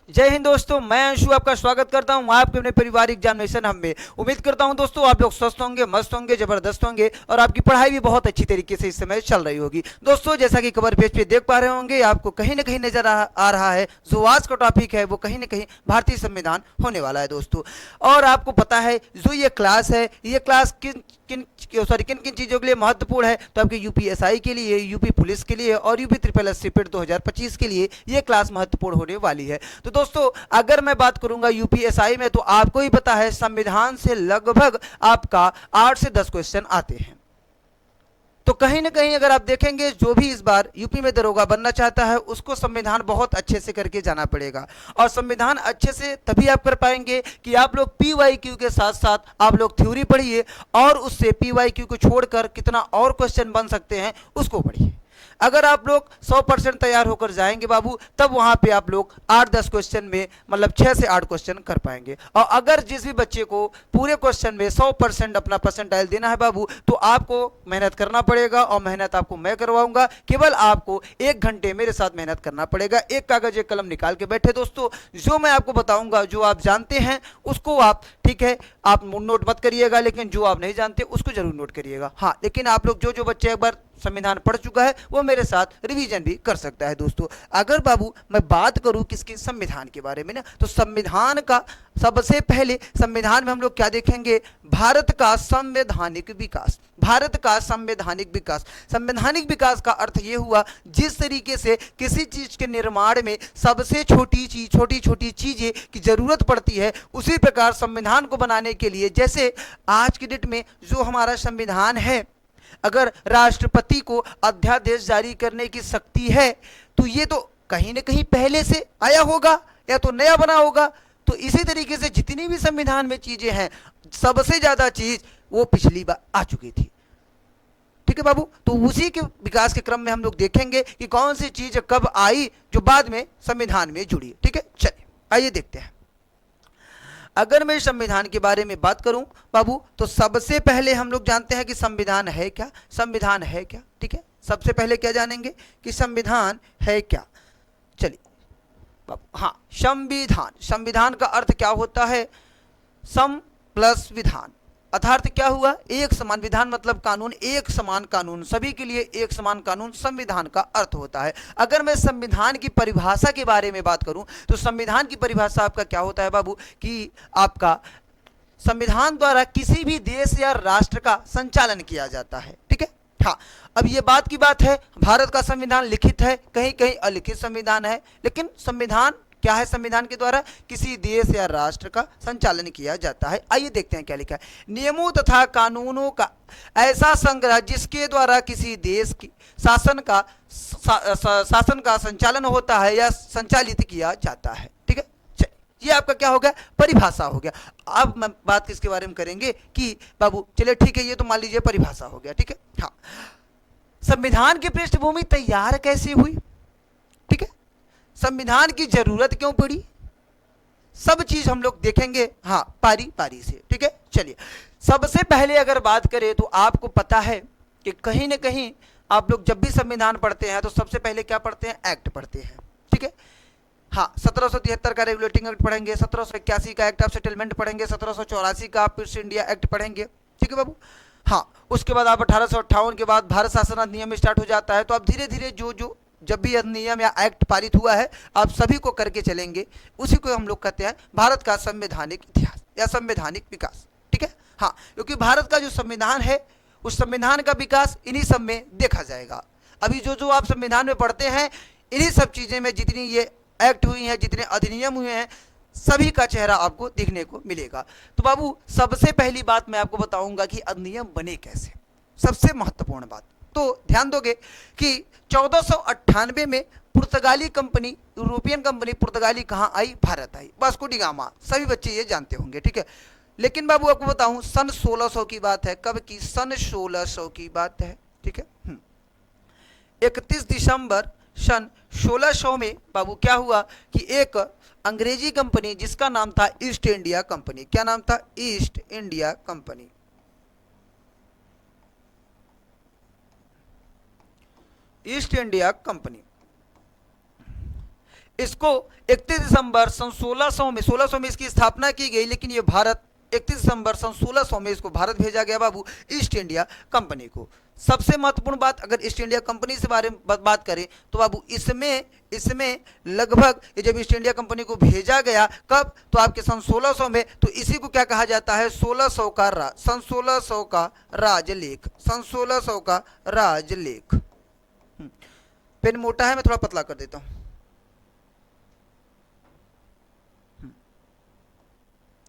जय हिंद दोस्तों, मैं अंशु आपका स्वागत करता हूं आपके अपने पारिवारिक एग्जामिनेशन हम में। उम्मीद करता हूं दोस्तों आप लोग स्वस्थ होंगे, मस्त होंगे, जबरदस्त होंगे और आपकी पढ़ाई भी बहुत अच्छी तरीके से इस समय चल रही होगी। दोस्तों जैसा कि कवर पेज पे देख पा रहे होंगे, आपको कहीं ना कहीं नजर आ रहा है जो आज का टॉपिक है वो कहीं ना कहीं भारतीय संविधान होने वाला है दोस्तों। और आपको पता है जो ये क्लास है, ये क्लास किन किन किन किन चीज़ों के लिए महत्वपूर्ण है, तो आपके यूपीएसआई के लिए, यूपी पुलिस के लिए और यूपी ट्रिपल एस रिपीट 2025 के लिए ये क्लास महत्वपूर्ण होने वाली है। तो दोस्तों अगर मैं बात करूंगा यूपीएसआई में, तो आपको ही पता है संविधान से लगभग आपका 8 से 10 क्वेश्चन आते हैं। तो कहीं ना कहीं अगर आप देखेंगे, जो भी इस बार यूपी में दरोगा बनना चाहता है उसको संविधान बहुत अच्छे से करके जाना पड़ेगा। और संविधान अच्छे से तभी आप कर पाएंगे कि आप लोग पीवाईक्यू के साथ साथ आप लोग थ्योरी पढ़िए और उससे पीवाईक्यू को छोड़कर कितना और क्वेश्चन बन सकते हैं उसको पढ़िए। अगर आप लोग 100% तैयार होकर जाएंगे बाबू, तब वहां पे आप लोग 8-10 क्वेश्चन में मतलब 6 से 8 क्वेश्चन कर पाएंगे। और अगर जिस भी बच्चे को पूरे क्वेश्चन में 100% अपना परसेंटाइल देना है बाबू, तो आपको मेहनत करना पड़ेगा और मेहनत आपको मैं करवाऊंगा। केवल आपको 1 घंटे मेरे साथ मेहनत करना पड़ेगा। एक कागज एक कलम निकाल के बैठे दोस्तों, जो मैं आपको बताऊंगा, जो आप जानते हैं उसको आप, ठीक है, आप नोट मत करिएगा, लेकिन जो आप नहीं जानते उसको जरूर नोट करिएगा। हाँ, लेकिन आप लोग जो बच्चे एक बार संविधान पढ़ चुका है वो मेरे साथ रिवीजन भी कर सकता है दोस्तों। अगर बाबू मैं बात करूं किसके संविधान के बारे में ना, तो संविधान का सबसे पहले संविधान में हम लोग क्या देखेंगे, भारत का संवैधानिक विकास। भारत का संवैधानिक विकास, संवैधानिक विकास का अर्थ ये हुआ जिस तरीके से किसी चीज के निर्माण में सबसे छोटी चीज, छोटी छोटी चीजें की जरूरत पड़ती है, उसी प्रकार संविधान को बनाने के लिए, जैसे आज की डेट में जो हमारा संविधान है, अगर राष्ट्रपति को अध्यादेश जारी करने की शक्ति है, तो ये तो कहीं ना कहीं पहले से आया होगा या तो नया बना होगा। तो इसी तरीके से जितनी भी संविधान में चीजें हैं, सबसे ज्यादा चीज वो पिछली बार आ चुकी थी। ठीक है बाबू, तो उसी के विकास के क्रम में हम लोग देखेंगे कि कौन सी चीज कब आई जो बाद में संविधान में जुड़ी। ठीक है, चलिए आइए देखते हैं। अगर मैं संविधान के बारे में बात करूं बाबू, तो सबसे पहले हम लोग जानते हैं कि संविधान है क्या। संविधान है क्या, ठीक है, सबसे पहले क्या जानेंगे कि संविधान है क्या। चलिए बाबू, हाँ, संविधान, संविधान का अर्थ क्या होता है, सम प्लस विधान, अर्थात क्या हुआ, एक समान विधान मतलब कानून, एक समान कानून, सभी के लिए एक समान कानून, संविधान का अर्थ होता है। अगर मैं संविधान की परिभाषा के बारे में बात करूं, तो संविधान की परिभाषा आपका क्या होता है बाबू, कि आपका संविधान द्वारा किसी भी देश या राष्ट्र का संचालन किया जाता है। ठीक है, हाँ, अब ये बात की बात है, भारत का संविधान लिखित है, कहीं कहीं अलिखित संविधान है, लेकिन संविधान क्या है, संविधान के द्वारा किसी देश या राष्ट्र का संचालन किया जाता है। आइए देखते हैं क्या लिखा है। नियमों तथा कानूनों का ऐसा संग्रह जिसके द्वारा किसी देश की शासन का संचालन होता है या संचालित किया जाता है। ठीक है, ये आपका क्या हो गया, परिभाषा हो गया। अब मैं बात किसके बारे में करेंगे कि बाबू, चलिए ठीक है, ये तो मान लीजिए परिभाषा हो गया। ठीक है, हाँ, संविधान की पृष्ठभूमि तैयार कैसे हुई, ठीक है, संविधान की जरूरत क्यों पड़ी, सब चीज हम लोग देखेंगे, हाँ, पारी पारी से। ठीक है, चलिए सबसे पहले अगर बात करें तो आपको पता है कि कहीं ना कहीं आप लोग जब भी संविधान पढ़ते हैं तो सबसे पहले क्या पढ़ते हैं, एक्ट पढ़ते हैं। ठीक है, हाँ, 1773 का रेगुलेटिंग एक्ट पढ़ेंगे, 1781 का एक्ट ऑफ सेटलमेंट पढ़ेंगे, 1784 का ईस्ट इंडिया एक्ट पढ़ेंगे। ठीक है बाबू, हाँ, उसके बाद आप 1858 के बाद भारत शासन अधिनियम स्टार्ट हो जाता है। तो आप धीरे धीरे जो जो जब भी अधिनियम या एक्ट पारित हुआ है, आप सभी को करके चलेंगे, उसी को हम लोग कहते हैं भारत का संवैधानिक इतिहास या संवैधानिक विकास। ठीक है, हाँ, क्योंकि भारत का जो संविधान है, उस संविधान का विकास इन्हीं सब में देखा जाएगा। अभी जो जो आप संविधान में पढ़ते हैं, इन्हीं सब चीजें में जितनी ये एक्ट हुई हैं, जितने अधिनियम हुए हैं, सभी का चेहरा आपको दिखने को मिलेगा। तो बाबू सबसे पहली बात मैं आपको बताऊंगा कि अधिनियम बने कैसे, सबसे महत्वपूर्ण बात। तो ध्यान दोगे कि 1498 में पुर्तगाली कंपनी, यूरोपियन कंपनी पुर्तगाली कहाँ आई, भारत आई, वास्को डी गामा, सभी बच्चे ये जानते होंगे। ठीक है, लेकिन बाबू आपको बताऊं, सन 1600 की बात है। कब की, सन 1600 की बात है। ठीक है, 31 दिसंबर सन 1600 में बाबू क्या हुआ कि एक अंग्रेजी कंपनी जिसका नाम था ईस्ट इंडिया कंपनी, क्या नाम था, east India company, east India company, इसको 31 दिसंबर सन 1600 में इसकी स्थापना की गई, लेकिन ये भारत 31 दिसंबर सन 1600 में इसको भारत भेजा गया बाबू ईस्ट इंडिया कंपनी को। सबसे महत्वपूर्ण बात, अगर ईस्ट इंडिया कंपनी से बारे में बात करें तो बाबू इसमें लगभग ये जब ईस्ट इंडिया कंपनी को भेजा गया कब, तो आपके सन 1600 में, तो इसी को क्या कहा जाता है, 1600 का सन 1600 का राजलेख, सन 1600 का राजलेख। पेन मोटा है, मैं थोड़ा पतला कर देता हूं,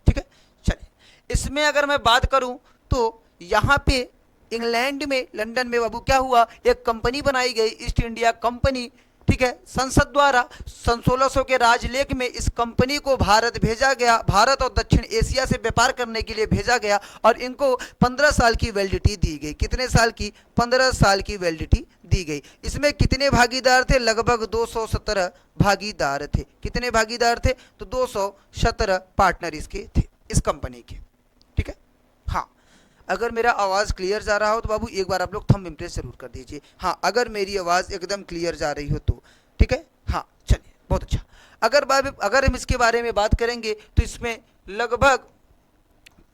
ठीक है। चलिए, इसमें अगर मैं बात करूं तो यहां पे इंग्लैंड में, लंदन में बाबू क्या हुआ, एक कंपनी बनाई गई ईस्ट इंडिया कंपनी, ठीक है, संसद द्वारा सन 1600 के राजलेख में इस कंपनी को भारत भेजा गया, भारत और दक्षिण एशिया से व्यापार करने के लिए भेजा गया, और इनको 15 साल की वैलिडिटी दी गई। कितने साल की, 15 साल की वैलिडिटी दी गई। इसमें कितने भागीदार थे, लगभग 217 भागीदार थे। कितने भागीदार थे, तो 217 पार्टनर इसके थे, इस कंपनी के, ठीक है। हाँ, अगर मेरा आवाज़ क्लियर जा रहा हो तो बाबू एक बार आप लोग थंब इम्प्रेस जरूर कर दीजिए। हाँ, अगर मेरी आवाज़ एकदम क्लियर जा रही हो तो, ठीक है। हाँ, चलिए, बहुत अच्छा। अगर हम इसके बारे में बात करेंगे तो इसमें लगभग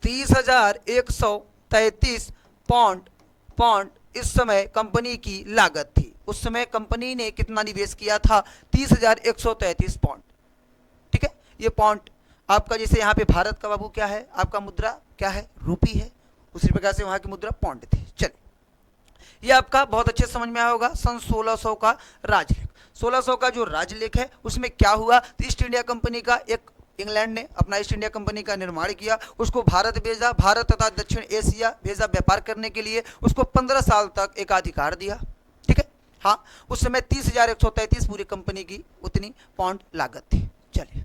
30,133 पौंड इस समय कंपनी की लागत थी। उस समय कंपनी ने कितना निवेश किया था, 30,133 पौंड, ठीक है। ये पौंड आपका, जैसे यहाँ पे भारत का बाबू क्या है, आपका मुद्रा क्या है, रूपी है, उसी प्रकार से वहां की मुद्रा पौंड थी। चलिए, ये आपका बहुत अच्छे समझ में आया होगा। सन 1600 का राजलेख, 1600 का जो राजलेख है उसमें क्या हुआ, तो ईस्ट इंडिया कंपनी का एक, इंग्लैंड ने अपना ईस्ट इंडिया कंपनी का निर्माण किया, उसको भारत भेजा, भारत तथा दक्षिण एशिया भेजा व्यापार करने के लिए, उसको 15 साल तक एकाधिकार दिया, ठीक है। हाँ, उस समय 30,133 पूरी कंपनी की उतनी पौंड लागत थी। चलिए,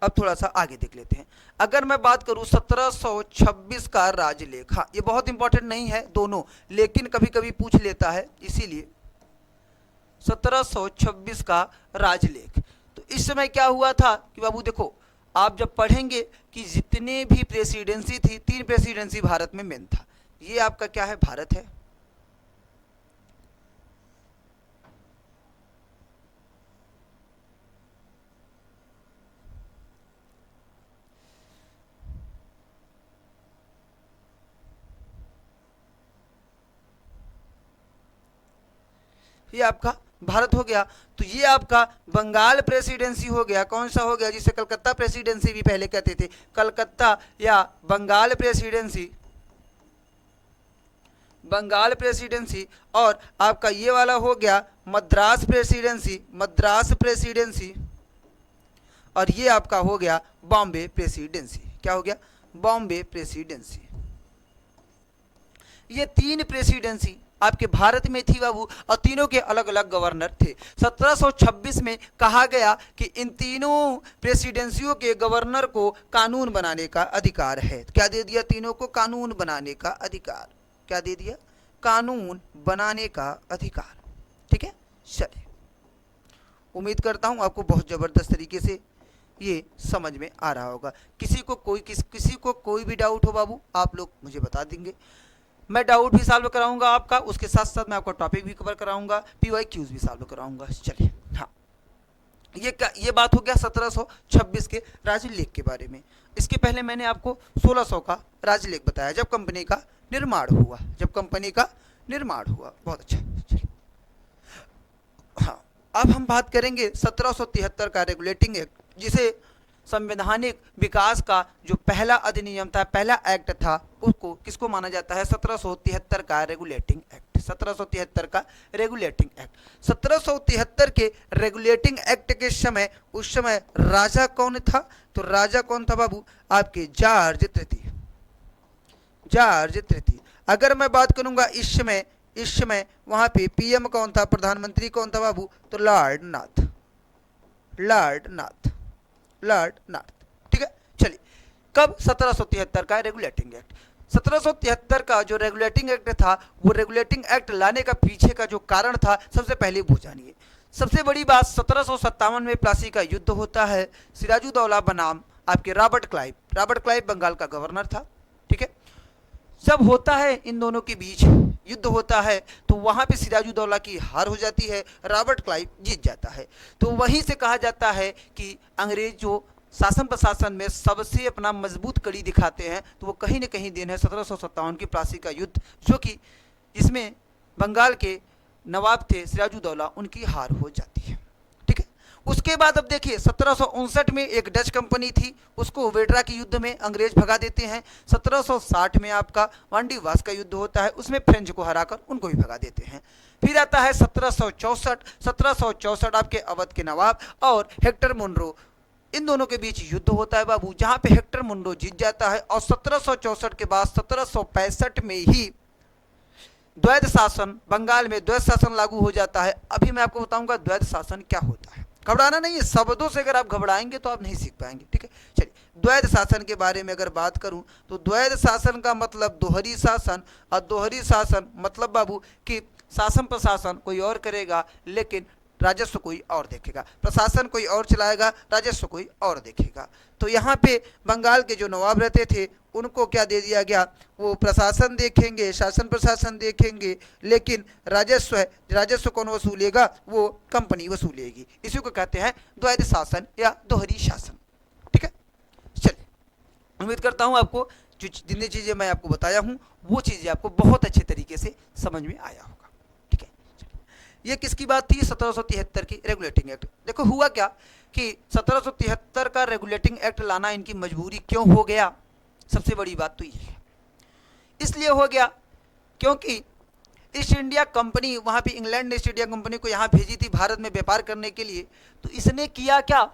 अब थोड़ा सा आगे देख लेते हैं। अगर मैं बात करूं 1726 का राजलेख, हाँ, ये बहुत इंपॉर्टेंट नहीं है दोनों, लेकिन कभी कभी पूछ लेता है, इसीलिए 1726 का राजलेख। तो इस समय क्या हुआ था कि बाबू देखो, आप जब पढ़ेंगे कि जितने भी प्रेसिडेंसी थी, 3 प्रेसिडेंसी भारत में मेन था। ये आपका क्या है, भारत है, ये आपका भारत हो गया। तो ये आपका बंगाल प्रेसिडेंसी हो गया, कौन सा हो गया, जिसे कलकत्ता प्रेसिडेंसी भी पहले कहते थे, कलकत्ता या बंगाल प्रेसिडेंसी, बंगाल प्रेसिडेंसी। और आपका ये वाला हो गया मद्रास प्रेसिडेंसी, मद्रास प्रेसिडेंसी। और ये आपका हो गया बॉम्बे प्रेसिडेंसी। क्या हो गया, बॉम्बे प्रेसिडेंसी। ये 3 प्रेसिडेंसी आपके भारत में थी बाबू, और तीनों के अलग अलग गवर्नर थे। 1726 में कहा गया कि इन तीनों प्रेसिडेंसियों के गवर्नर को कानून बनाने का अधिकार है। क्या दे दिया, तीनों को कानून बनाने का अधिकार। क्या दे दिया, कानून बनाने का अधिकार, ठीक है। चलिए, उम्मीद करता हूं आपको बहुत जबरदस्त तरीके से ये समझ में आ रहा होगा। किसी को कोई भी डाउट हो बाबू, आप लोग मुझे बता देंगे, मैं डाउट भी सॉल्व कराऊंगा आपका, उसके साथ साथ मैं आपका टॉपिक भी कवर कराऊंगा, PYQs भी सॉल्व कराऊंगा। चलिए, हाँ, ये बात हो गया 1726 के राजलेख के बारे में। इसके पहले मैंने आपको 1600 का राजलेख बताया, जब कंपनी का निर्माण हुआ, जब कंपनी का निर्माण हुआ। बहुत अच्छा। चलिए, हाँ, अब हम बात करेंगे 1773 का रेगुलेटिंग एक्ट, जिसे संवैधानिक विकास का जो पहला अधिनियम था, पहला एक्ट था, उसको किसको माना जाता है, 1773 का रेगुलेटिंग एक्ट, 1773 का रेगुलेटिंग एक्ट। 1773 के रेगुलेटिंग एक्ट के समय, उस समय राजा कौन था, तो राजा कौन था बाबू, आपके जॉर्ज तृतीय, जॉर्ज तृतीय। अगर मैं बात करूंगा इस समय वहां पे PM कौन था, प्रधानमंत्री कौन था बाबू, तो लॉर्ड नाथ, लॉर्ड नाथ, लॉर्ड नाथ, ठीक है। चलिए, कब, 1773 का रेगुलेटिंग एक्ट। 1773 का जो रेगुलेटिंग एक्ट था, वो रेगुलेटिंग एक्ट लाने का पीछे का जो कारण था, सबसे पहले वो जानिए। सबसे बड़ी बात, 1757 में प्लासी का युद्ध होता है, सिराजुद्दौला बनाम आपके रॉबर्ट क्लाइव बंगाल का गवर्नर था, ठीक है। जब होता है इन दोनों के बीच युद्ध होता है तो वहां पे सिराजुद्दौला की हार हो जाती है, रॉबर्ट क्लाइव जीत जाता है। तो वहीं से कहा जाता है कि अंग्रेज जो शासन प्रशासन में सबसे अपना मजबूत कड़ी दिखाते हैं, तो वो कहीं न कहीं देन है 1757 की प्लासी का युद्ध, जो कि इसमें बंगाल के नवाब थे सिराजुद्दौला, उनकी हार हो जाती है। ठीक है, उसके बाद अब देखिए 1759 में एक डच कंपनी थी, उसको वेड्रा के युद्ध में अंग्रेज भगा देते हैं। 1760 में आपका वांडीवास का युद्ध होता है, उसमें फ्रेंच को हराकर उनको भी भगा देते हैं। फिर आता है 1764 आपके अवध के नवाब और हेक्टर मुनरो, इन दोनों के बीच युद्ध होता है बाबू, जहां पे हेक्टर मुनरो जीत जाता है। और 1764 के बाद 1765 में ही द्वैध शासन, बंगाल में द्वैध शासन लागू हो जाता है। अभी मैं आपको बताऊंगा द्वैध शासन क्या होता है, घबराना नहीं है, शब्दों से अगर आप घबराएंगे तो आप नहीं सीख पाएंगे। ठीक है, चलिए द्वैध शासन के बारे में अगर बात करूं तो द्वैध शासन का मतलब दोहरी शासन, और दोहरी शासन मतलब बाबू कि शासन प्रशासन कोई और करेगा लेकिन राजस्व कोई और देखेगा, प्रशासन कोई और चलाएगा, राजस्व कोई और देखेगा। तो यहाँ पे बंगाल के जो नवाब रहते थे उनको क्या दे दिया गया, वो प्रशासन देखेंगे, शासन प्रशासन देखेंगे, लेकिन राजस्व है, राजस्व कौन वसूलेगा, वो कंपनी वसूलेगी। इसी को कहते हैं द्वैध शासन या दोहरी शासन। ठीक है, चलिए उम्मीद करता हूँ आपको जो जितनी चीज़ें मैं आपको बताया हूँ वो चीज़ें आपको बहुत अच्छे तरीके से समझ में आया होगा। ये किसकी बात थी, 1773 की रेगुलेटिंग एक्ट। देखो हुआ क्या कि 1773 का रेगुलेटिंग एक्ट लाना इनकी मजबूरी क्यों हो गया, सबसे बड़ी बात तो ये है, इसलिए हो गया क्योंकि ईस्ट इंडिया कंपनी, वहाँ पे इंग्लैंड ने ईस्ट इंडिया कंपनी को यहाँ भेजी थी भारत में व्यापार करने के लिए। तो इसने किया क्या,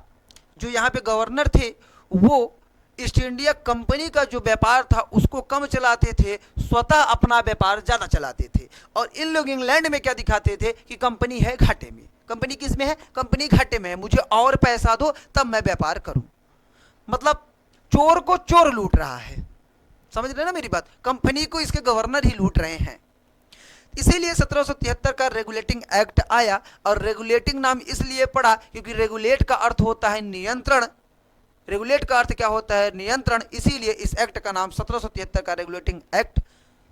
जो यहाँ पे गवर्नर थे वो ईस्ट इंडिया कंपनी का जो व्यापार था उसको कम चलाते थे, स्वतः अपना व्यापार ज़्यादा चलाते थे। और इन लोग इंग्लैंड में क्या दिखाते थे कि कंपनी है घाटे में, कंपनी किस में है, कंपनी घाटे में है, मुझे और पैसा दो तब मैं व्यापार करूं। मतलब चोर को चोर लूट रहा है, समझ रहे ना मेरी बात, कंपनी को इसके गवर्नर ही लूट रहे हैं। इसीलिए 1773 का रेगुलेटिंग एक्ट आया, और रेगुलेटिंग नाम इसलिए पड़ा क्योंकि रेगुलेट का अर्थ होता है नियंत्रण, रेगुलेट का अर्थ क्या होता है, नियंत्रण, इसीलिए इस एक्ट का नाम 1773 का रेगुलेटिंग एक्ट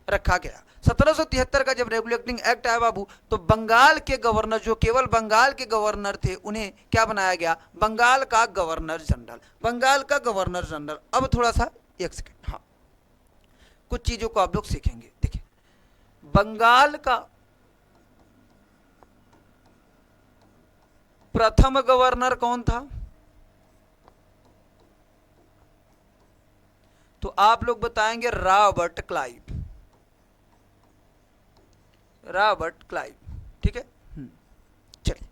रखा गया। 1773 का जब रेगुलेटिंग एक्ट आया बाबू, तो बंगाल के गवर्नर, जो केवल बंगाल के गवर्नर थे, उन्हें क्या बनाया गया, बंगाल का गवर्नर जनरल, बंगाल का गवर्नर जनरल। अब थोड़ा सा एक सेकेंड, हाँ कुछ चीजों को आप लोग सीखेंगे। देखिए बंगाल का प्रथम गवर्नर कौन था, तो आप लोग बताएंगे रॉबर्ट क्लाइव, रॉबर्ट क्लाइव। ठीक है, चलिए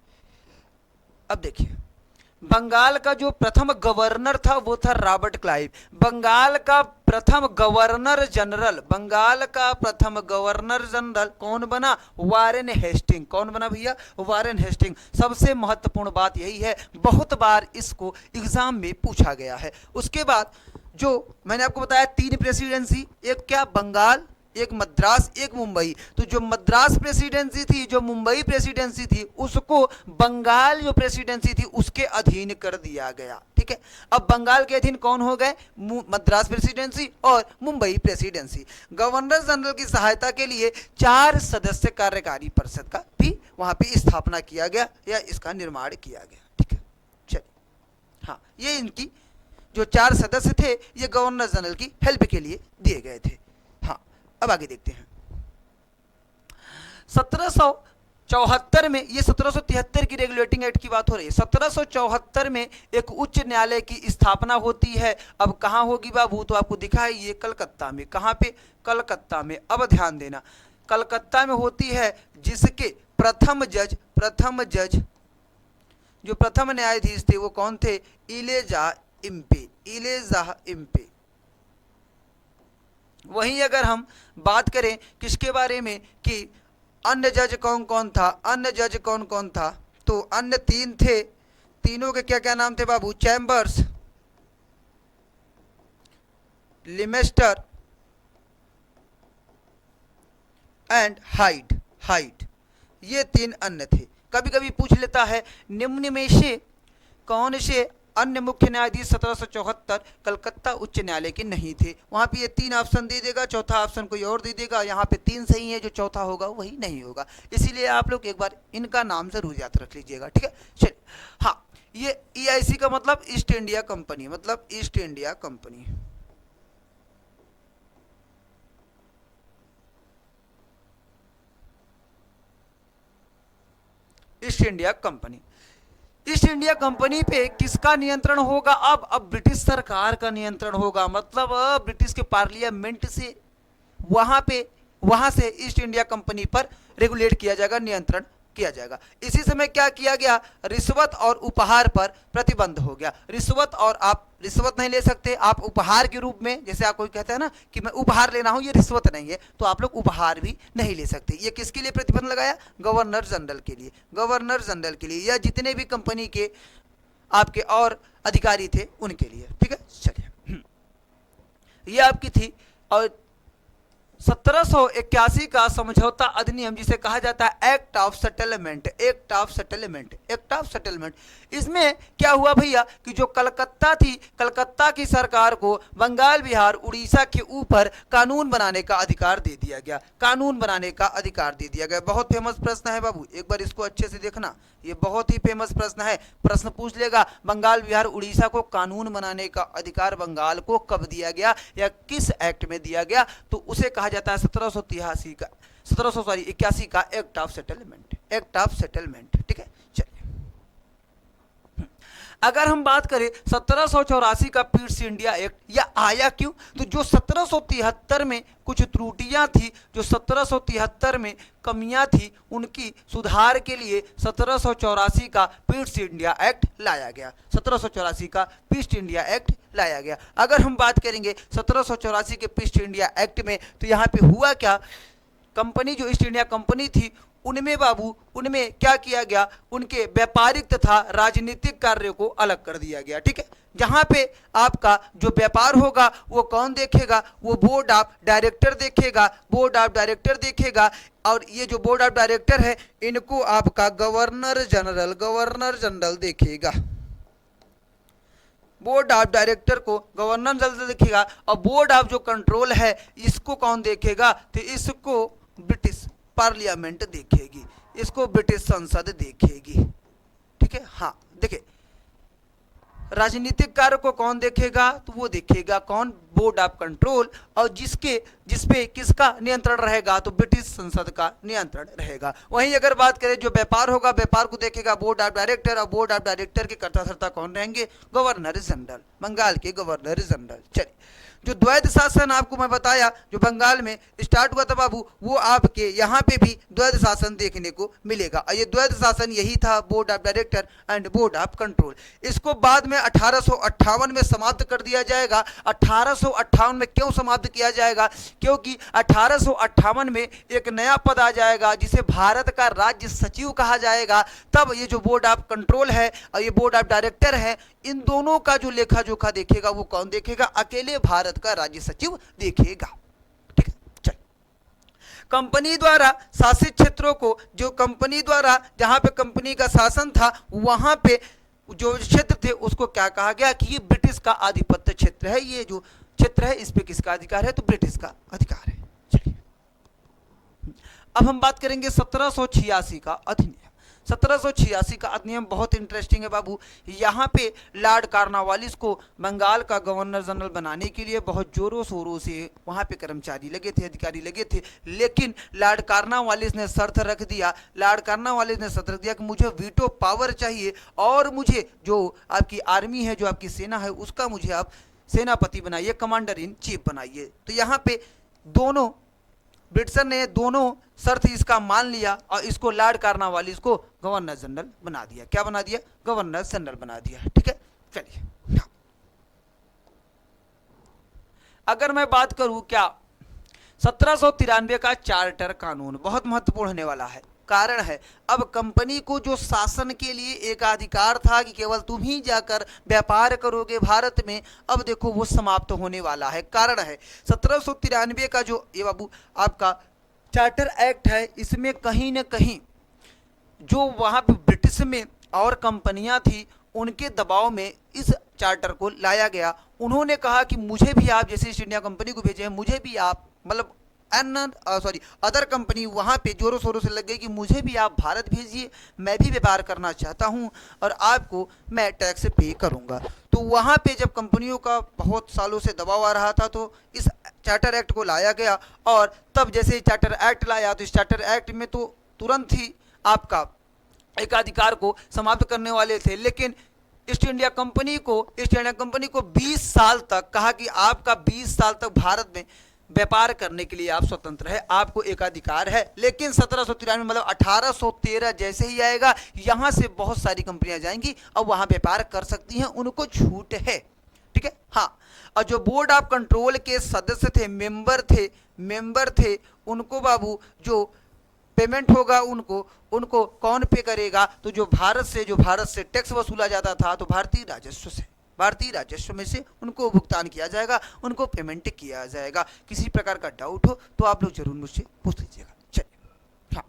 अब देखिए बंगाल का जो प्रथम गवर्नर था वो था रॉबर्ट क्लाइव। बंगाल का प्रथम गवर्नर जनरल, बंगाल का प्रथम गवर्नर जनरल कौन बना, वारेन हेस्टिंग। कौन बना भैया, वारेन हेस्टिंग। सबसे महत्वपूर्ण बात यही है, बहुत बार इसको एग्जाम में पूछा गया है। उसके बाद जो मैंने आपको बताया 3 प्रेसिडेंसी, एक क्या बंगाल, एक मद्रास, एक मुंबई। तो जो मद्रास प्रेसिडेंसी थी, जो मुंबई प्रेसिडेंसी थी, उसको बंगाल जो प्रेसिडेंसी थी उसके अधीन कर दिया गया। ठीक है, अब बंगाल के अधीन कौन हो गए, मद्रास प्रेसिडेंसी और मुंबई प्रेसिडेंसी। गवर्नर जनरल की सहायता के लिए 4 सदस्य कार्यकारी परिषद का भी वहां पे स्थापना किया गया या इसका निर्माण किया गया। ठीक है, चलिए हाँ, ये इनकी जो 4 सदस्य थे ये गवर्नर जनरल की हेल्प के लिए दिए गए थे। हाँ, अब आगे देखते हैं 1774 में, ये 1773 की रेगुलेटिंग एक्ट की बात हो रही है। 1774 में एक उच्च न्यायालय की स्थापना होती है। अब कहाँ होगी बाबू, तो आपको दिखा है ये कलकत्ता में। कहाँ पे, कलकत्ता में। अब ध्यान देना, कलकत्ता में होती है, जिसके प्रथम जज जो प्रथम न्यायाधीश थे वो कौन थे, इलेजाह इम्पे। वहीं अगर हम बात करें किसके बारे में कि अन्य जज कौन कौन था, अन्य जज कौन कौन था, तो अन्य 3 थे। तीनों के क्या क्या नाम थे बाबू, चैम्बर्स, लिमेस्टर एंड हाइड, ये 3 अन्य थे। कभी कभी पूछ लेता है निम्न में से कौन से अन्य मुख्य न्यायाधीश 1774 कलकत्ता उच्च न्यायालय के नहीं थे। वहां पे ये 3 ऑप्शन दे देगा, चौथा ऑप्शन कोई और दे देगा। यहाँ पे 3 सही है, जो चौथा होगा वही नहीं होगा। इसीलिए आप लोग एक बार इनका नाम जरूर याद रख लीजिएगा, ठीक है। चलिए, हाँ, ये EIC का मतलब ईस्ट इंडिया कंपनी, मतलब east India company. East India company, east India company पे किसका नियंत्रण होगा? अब ब्रिटिश सरकार का नियंत्रण होगा। मतलब ब्रिटिश के पार्लियामेंट से वहां से ईस्ट इंडिया कंपनी पर रेगुलेट किया जाएगा, नियंत्रण किया जाएगा। इसी समय क्या किया गया? रिश्वत और उपहार पर प्रतिबंध हो गया। आप रिश्वत नहीं ले सकते, आप उपहार के रूप में, जैसे आप कोई कहते हैं ना कि मैं उपहार लेना हूं, ये रिश्वत नहीं है, तो आप लोग उपहार भी नहीं ले सकते। ये किसके लिए प्रतिबंध लगाया? गवर्नर जनरल के लिए, गवर्नर जनरल के लिए, या जितने भी कंपनी के आपके और अधिकारी थे उनके लिए, ठीक है। चलिए, ये आपकी थी। और 1781 का समझौता अधिनियम, जिसे कहा जाता है act of settlement, act of settlement, act of settlement. इसमें क्या हुआ भैया कि जो कलकत्ता थी, कलकत्ता की सरकार को बंगाल, बिहार, उड़ीसा के ऊपर कानून बनाने का अधिकार दे दिया गया, कानून बनाने का अधिकार दे दिया गया। बहुत फेमस प्रश्न है बाबू, एक बार इसको अच्छे से देखना, ये बहुत ही फेमस प्रश्न है। प्रश्न पूछ लेगा, बंगाल, बिहार, उड़ीसा को कानून बनाने का अधिकार बंगाल को कब दिया गया या किस एक्ट में दिया गया? तो उसे कहा जाता है 81 का act of settlement, act of settlement, ठीक है। अगर हम बात करें 1784 का पीट्स इंडिया एक्ट, यह आया क्यों? तो जो 1773 में कुछ त्रुटियां थी, जो 1773 में कमियां थी, उनकी सुधार के लिए 1784 का पीट्स इंडिया एक्ट लाया गया, 1784 का पीट्स इंडिया एक्ट लाया गया। अगर हम बात करेंगे 1784 के पीट्स इंडिया एक्ट में, तो यहाँ पे हुआ क्या? कंपनी, जो ईस्ट इंडिया कंपनी थी, उनमें बाबू, उनमें क्या किया गया? उनके व्यापारिक तथा राजनीतिक कार्यों को अलग कर दिया गया, ठीक है। जहां पे आपका जो व्यापार होगा वो कौन देखेगा? वो बोर्ड ऑफ डायरेक्टर देखेगा, बोर्ड ऑफ डायरेक्टर देखेगा। और ये जो बोर्ड ऑफ डायरेक्टर है, इनको आपका गवर्नर जनरल देखेगा। बोर्ड ऑफ डायरेक्टर को गवर्नर जनरल देखेगा। और बोर्ड ऑफ जो कंट्रोल है, इसको कौन देखेगा? तो इसको ब्रिटिश पार्लियामेंट देखेगी, इसको ब्रिटिश संसद देखेगी, ठीक है। हाँ, देखिए, राजनीतिक कार्य को कौन देखेगा? तो वो देखेगा कौन? Board of control. और जिसपे किसका नियंत्रण रहेगा? तो ब्रिटिश संसद का नियंत्रण रहेगा। वहीं अगर बात करें जो व्यापार होगा, व्यापार को देखेगा बोर्ड ऑफ डायरेक्टर। और बोर्ड ऑफ डायरेक्टर के कर्ता धर्ता कौन रहेंगे? गवर्नर जनरल, बंगाल के गवर्नर जनरल। चलिए, जो द्वैध शासन आपको मैं बताया, जो बंगाल में स्टार्ट हुआ था बाबू, वो आपके यहाँ पे भी द्वैध शासन देखने को मिलेगा। और ये द्वैध शासन यही था, board of director and board of control. इसको बाद में 1858 में समाप्त कर दिया जाएगा। 1858 में क्यों समाप्त किया जाएगा? क्योंकि 1858 में एक नया पद आ जाएगा, जिसे भारत का राज्य सचिव कहा जाएगा। तब ये जो बोर्ड ऑफ कंट्रोल है और ये बोर्ड ऑफ डायरेक्टर है, इन दोनों का जो लेखा जोखा देखेगा वो कौन देखेगा? अकेले भारत का राज्य सचिव देखेगा, ठीक है। चल, कंपनी द्वारा शासित क्षेत्रों को, जो कंपनी द्वारा जहां पे कंपनी का शासन था, वहां पे जो क्षेत्र थे उसको क्या कहा गया कि ये ब्रिटिश का आधिपत्य क्षेत्र है। ये जो क्षेत्र है, इस पे किसका अधिकार है? तो ब्रिटिश का अधिकार है। चलिए, अब हम बात करेंगे 1786 का अधिनियम। 1786 का अधिनियम बहुत इंटरेस्टिंग है बाबू। यहाँ पे लॉर्ड कॉर्नवालिस को बंगाल का गवर्नर जनरल बनाने के लिए बहुत जोरों शोरों से वहाँ पे कर्मचारी लगे थे, अधिकारी लगे थे। लेकिन लॉर्ड कॉर्नवालिस ने शर्त रख दिया, लॉर्ड कॉर्नवालिस ने शर्त रख दिया कि मुझे वीटो पावर चाहिए, और मुझे जो आपकी आर्मी है, जो आपकी सेना है, उसका मुझे आप सेनापति बनाइए, कमांडर इन चीफ बनाइए। तो यहाँ पे दोनों ब्रिटिशर ने दोनों शर्त इसका मान लिया और इसको लॉर्ड कॉर्नवालिस को गवर्नर जनरल बना दिया। क्या बना दिया? गवर्नर जनरल बना दिया, ठीक है। चलिए, अगर मैं बात करूं क्या 1793 का चार्टर कानून बहुत महत्वपूर्ण होने वाला है। कारण है, अब कंपनी को जो शासन के लिए एक अधिकार था कि केवल तुम ही जाकर व्यापार करोगे भारत में, अब देखो वो समाप्त होने वाला है। कारण है 1793 का जो ये बाबू आपका चार्टर एक्ट है, इसमें कहीं ना कहीं जो वहाँ पे ब्रिटिश में और कंपनियां थी, उनके दबाव में इस चार्टर को लाया गया। उन्होंने कहा कि मुझे भी आप जैसे ईस्ट इंडिया कंपनी को भेजे, मुझे भी आप मतलब अदर कंपनी वहाँ पे जोरों शोरों से लग गई कि मुझे भी आप भारत भेजिए, मैं भी व्यापार करना चाहता हूँ और आपको मैं टैक्स पे करूँगा। तो वहाँ पे जब कंपनियों का बहुत सालों से दबाव आ रहा था तो इस चार्टर एक्ट को लाया गया। और तब जैसे चार्टर एक्ट लाया तो इस चार्टर एक्ट में तो तुरंत ही आपका एकाधिकार को समाप्त करने वाले थे, लेकिन ईस्ट इंडिया कंपनी को 20 साल तक कहा कि आपका 20 साल तक भारत में व्यापार करने के लिए आप स्वतंत्र है, आपको एकाधिकार है। लेकिन 1793 मतलब 1813 जैसे ही आएगा, यहां से बहुत सारी कंपनियां जाएंगी और वहां व्यापार कर सकती हैं, उनको छूट है। ठीक है, हाँ। और जो बोर्ड ऑफ कंट्रोल के सदस्य थे, मेंबर थे, उनको बाबू जो पेमेंट होगा उनको कौन पे करेगा? तो जो भारत से टैक्स वसूला जाता था तो भारतीय राजस्व में से उनको भुगतान किया जाएगा, उनको पेमेंट किया जाएगा। किसी प्रकार का डाउट हो तो आप लोग जरूर मुझसे पूछ लीजिएगा। चलिए, हाँ,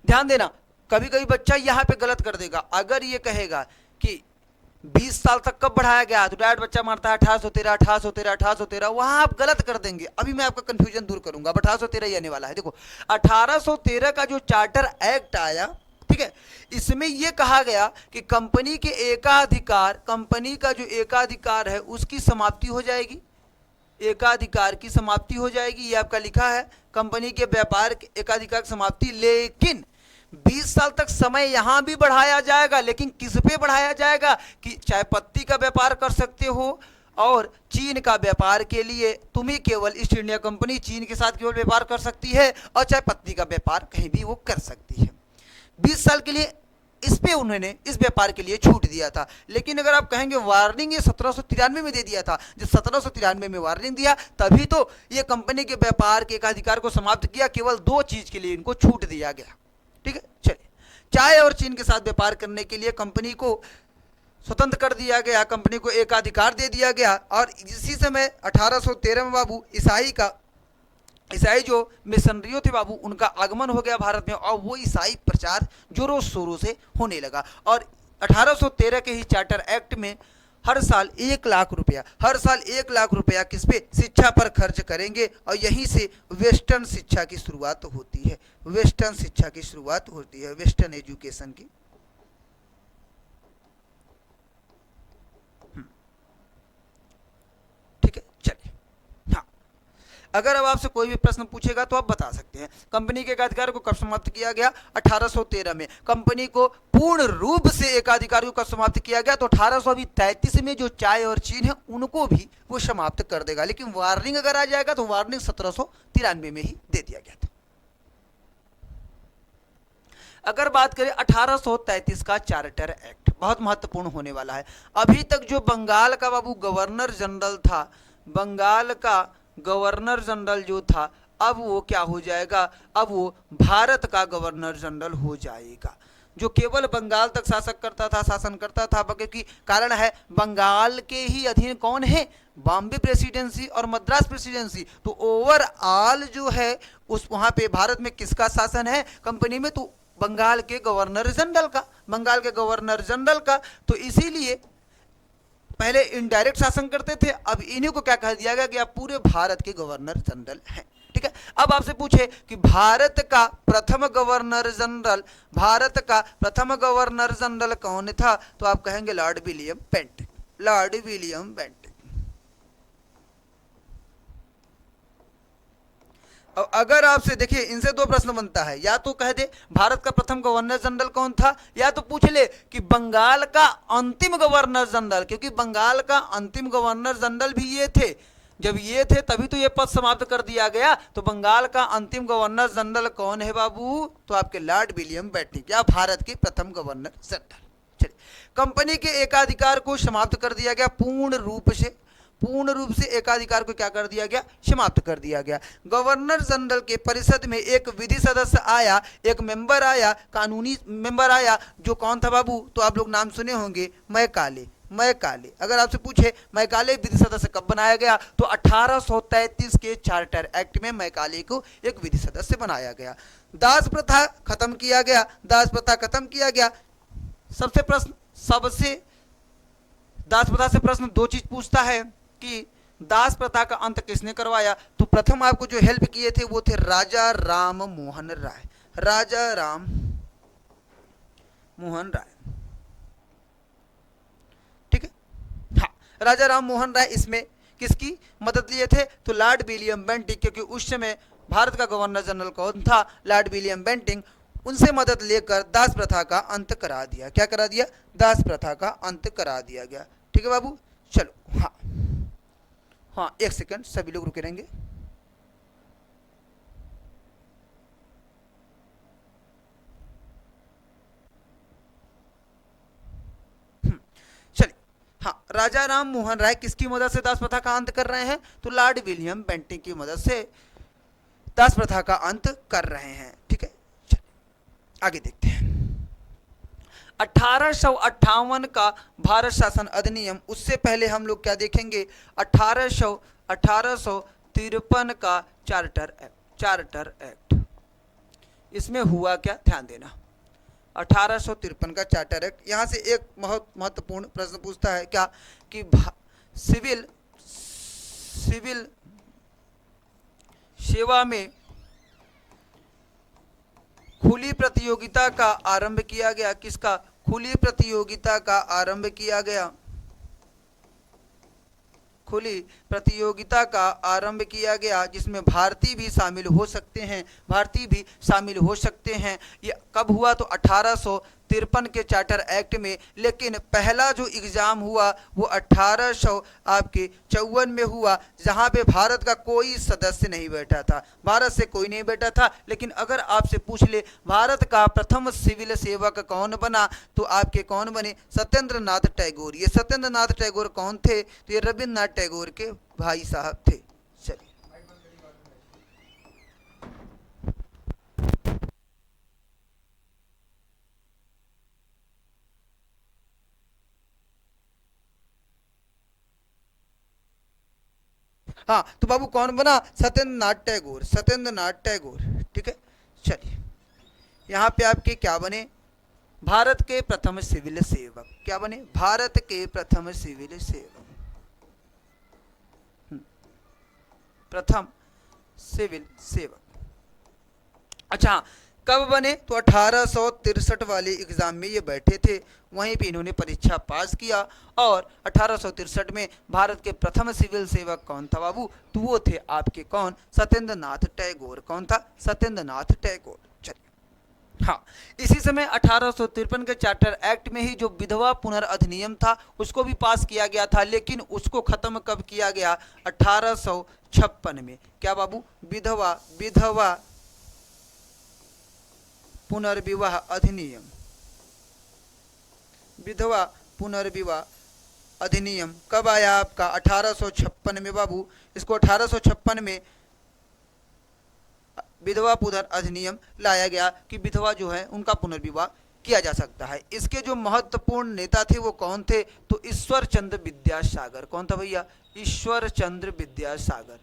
ध्यान देना, कभी कभी बच्चा यहाँ पे गलत कर देगा। अगर ये कहेगा कि 20 साल तक कब बढ़ाया गया तो डायरेक्ट बच्चा मारता है 1813, वहां आप गलत कर देंगे। अभी मैं आपका कंफ्यूजन दूर करूंगा। अब 1813 ही आने वाला है। देखो 1813 का जो चार्टर एक्ट आया, ठीक है, इसमें यह कहा गया कि कंपनी का जो एकाधिकार है उसकी समाप्ति हो जाएगी, एकाधिकार की समाप्ति हो जाएगी। ये आपका लिखा है, कंपनी के व्यापार के एकाधिकार की समाप्ति। लेकिन 20 साल तक समय यहां भी बढ़ाया जाएगा, लेकिन किस पे बढ़ाया जाएगा कि चाय पत्ती का व्यापार कर सकते हो और चीन का व्यापार के लिए तुम्हें केवल ईस्ट इंडिया कंपनी चीन के साथ केवल व्यापार कर सकती है और चाय पत्ती का व्यापार कहीं भी वो कर सकती है। 20 साल के लिए इस पे उन्होंने इस व्यापार के लिए छूट दिया था। लेकिन अगर आप कहेंगे वार्निंग ये 1793 में दे दिया था, जब 1793 में वार्निंग दिया तभी तो ये कंपनी के व्यापार के एकाधिकार को समाप्त किया, केवल 2 चीज के लिए इनको छूट दिया गया। ठीक है, चलिए, चाय और चीन के साथ व्यापार करने के लिए कंपनी को स्वतंत्र कर दिया गया, कंपनी को एकाधिकार दे दिया गया। और इसी समय 1813 में बाबू ईसाई जो मिशनरियों थे बाबू, उनका आगमन हो गया भारत में और वो ईसाई प्रचार जोरों शोरों से होने लगा। और 1813 के ही चार्टर एक्ट में हर साल 1 लाख रुपया किस पे? शिक्षा पर खर्च करेंगे। और यहीं से वेस्टर्न शिक्षा की शुरुआत होती है, वेस्टर्न एजुकेशन की। ठीक है, चलिए, हाँ, अगर अब आपसे कोई भी प्रश्न पूछेगा तो आप बता सकते हैं। कंपनी के एकाधिकार को कब समाप्त किया गया? 1813 में। कंपनी को पूर्ण रूप से एकाधिकार को कब समाप्त किया गया? तो 1833 में जो चाय और चीन है उनको भी वो समाप्त कर देगा। लेकिन वार्निंग अगर आ जाएगा तो वार्निंग 1793 में ही दे दिया गया था। अगर बात करें 1833 का चार्टर एक्ट, बहुत महत्वपूर्ण होने वाला है। अभी तक जो बंगाल का बाबू गवर्नर जनरल था, बंगाल का गवर्नर जनरल जो था, अब वो क्या हो जाएगा? अब वो भारत का गवर्नर जनरल हो जाएगा। जो केवल बंगाल तक शासन करता था क्योंकि कारण है बंगाल के ही अधीन कौन है? बॉम्बे प्रेसिडेंसी और मद्रास प्रेसिडेंसी। तो ओवरऑल जो है उस वहां पे भारत में किसका शासन है कंपनी में? तो बंगाल के गवर्नर जनरल का। तो इसीलिए पहले इनडायरेक्ट शासन करते थे, अब इन्हीं को क्या कह दिया गया कि आप पूरे भारत के गवर्नर जनरल हैं। ठीक है, अब आपसे पूछे कि भारत का प्रथम गवर्नर जनरल कौन था? तो आप कहेंगे लॉर्ड विलियम बेंटिक। अब अगर आपसे देखिए इनसे 2 प्रश्न बनता है, या तो कह दे भारत का प्रथम गवर्नर जनरल कौन था, या तो पूछ ले कि बंगाल का अंतिम गवर्नर जनरल, क्योंकि बंगाल का अंतिम गवर्नर जनरल भी ये थे। जब ये थे तभी तो ये पद समाप्त कर दिया गया। तो बंगाल का अंतिम गवर्नर जनरल कौन है बाबू? तो आपके लॉर्ड विलियम बेंटिक, या भारत के प्रथम गवर्नर जनरल। चलिए, कंपनी के एकाधिकार को समाप्त कर दिया गया पूर्ण रूप से एकाधिकार को क्या कर दिया गया? समाप्त कर दिया गया। गवर्नर जनरल के परिषद में एक विधि सदस्य आया, एक मेंबर आया, कानूनी मेंबर आया, जो कौन था बाबू? तो आप लोग नाम सुने होंगे, मैकाले। अगर आपसे पूछे मैकाले विधि सदस्य कब बनाया गया? तो 1833 के चार्टर एक्ट में मैकाले को एक विधि सदस्य बनाया गया। दास प्रथा खत्म किया गया। सबसे दास प्रथा से प्रश्न दो चीज पूछता है कि दास प्रथा का अंत किसने करवाया। तो प्रथम आपको जो हेल्प किए थे वो थे राजा राम मोहन राय। राजा राम मोहन राय, ठीक है। हाँ, राजा राम मोहन राय इसमें किसकी मदद लिए थे। तो लॉर्ड विलियम बेंटिंग, क्योंकि उस समय भारत का गवर्नर जनरल कौन था, लॉर्ड विलियम बेंटिंग, उनसे मदद लेकर दास प्रथा का अंत करा दिया। क्या करा दिया, दास प्रथा का अंत करा दिया गया। ठीक है बाबू, चलो। हाँ हाँ, एक सेकंड, सभी लोग रुके रहेंगे। चलिए, हाँ, राजा राम मोहन राय किसकी मदद से दास प्रथा का अंत कर रहे हैं। तो लॉर्ड विलियम बेंटिंग की मदद से दास प्रथा का अंत कर रहे हैं। ठीक है, चलिए आगे देखते हैं। 1858 का भारत शासन अधिनियम, उससे पहले हम लोग क्या देखेंगे, 1853 का चार्टर एक्ट। इसमें हुआ क्या, ध्यान देना। 1853 का चार्टर एक्ट, यहां से एक बहुत महत्वपूर्ण प्रश्न पूछता है क्या कि सिविल सेवा में खुली प्रतियोगिता का आरंभ किया गया। किसका, खुली प्रतियोगिता का आरंभ किया गया। खुली प्रतियोगिता का आरंभ किया गया, जिसमें भारतीय भी शामिल हो सकते हैं, भारतीय भी शामिल हो सकते हैं। ये कब हुआ, तो 1853 के चार्टर एक्ट में। लेकिन पहला जो एग्जाम हुआ वो 1854 में हुआ, जहां पे भारत का कोई सदस्य नहीं बैठा था, भारत से कोई नहीं बैठा था। लेकिन अगर आपसे पूछ ले भारत का प्रथम सिविल सेवक कौन बना, तो आपके कौन बने, सत्येंद्र नाथ टैगोर। ये सत्येंद्र नाथ टैगोर कौन थे, तो ये रविन्द्रनाथ टैगोर के भाई साहब थे। चलिए, हाँ, तो बाबू कौन बना, सत्येंद्र नाथ टैगोर, सत्येंद्र नाथ टैगोर। ठीक है, चलिए यहाँ पे आपके क्या बने, भारत के प्रथम सिविल सेवक। क्या बने, भारत के प्रथम सिविल सेवक, प्रथम सिविल सेवक। अच्छा, कब बने, तो 1863 वाले एग्जाम में ये बैठे थे, वहीं पे इन्होंने परीक्षा पास किया। और 1863 में भारत के प्रथम सिविल सेवक कौन था बाबू, तो वो थे आपके कौन, सत्येंद्र नाथ टैगोर। कौन था, सत्येंद्र नाथ टैगोर। चलिए, हाँ, इसी समय 1853 के चार्टर एक्ट में ही जो विधवा पुनर्अधिनियम था उसको भी पास किया गया था। लेकिन उसको खत्म कब किया गया, 1856 में। क्या बाबू, विधवा पुनर्विवाह अधिनियम, विधवा पुनर्विवाह अधिनियम कब आया आपका, 1856 में बाबू। इसको 1856 में विधवा पुनर्अधिनियम लाया गया कि विधवा जो है उनका पुनर्विवाह किया जा सकता है। इसके जो महत्वपूर्ण नेता थे वो कौन थे, तो ईश्वर चंद्र विद्यासागर। कौन था भैया, ईश्वर चंद्र विद्यासागर।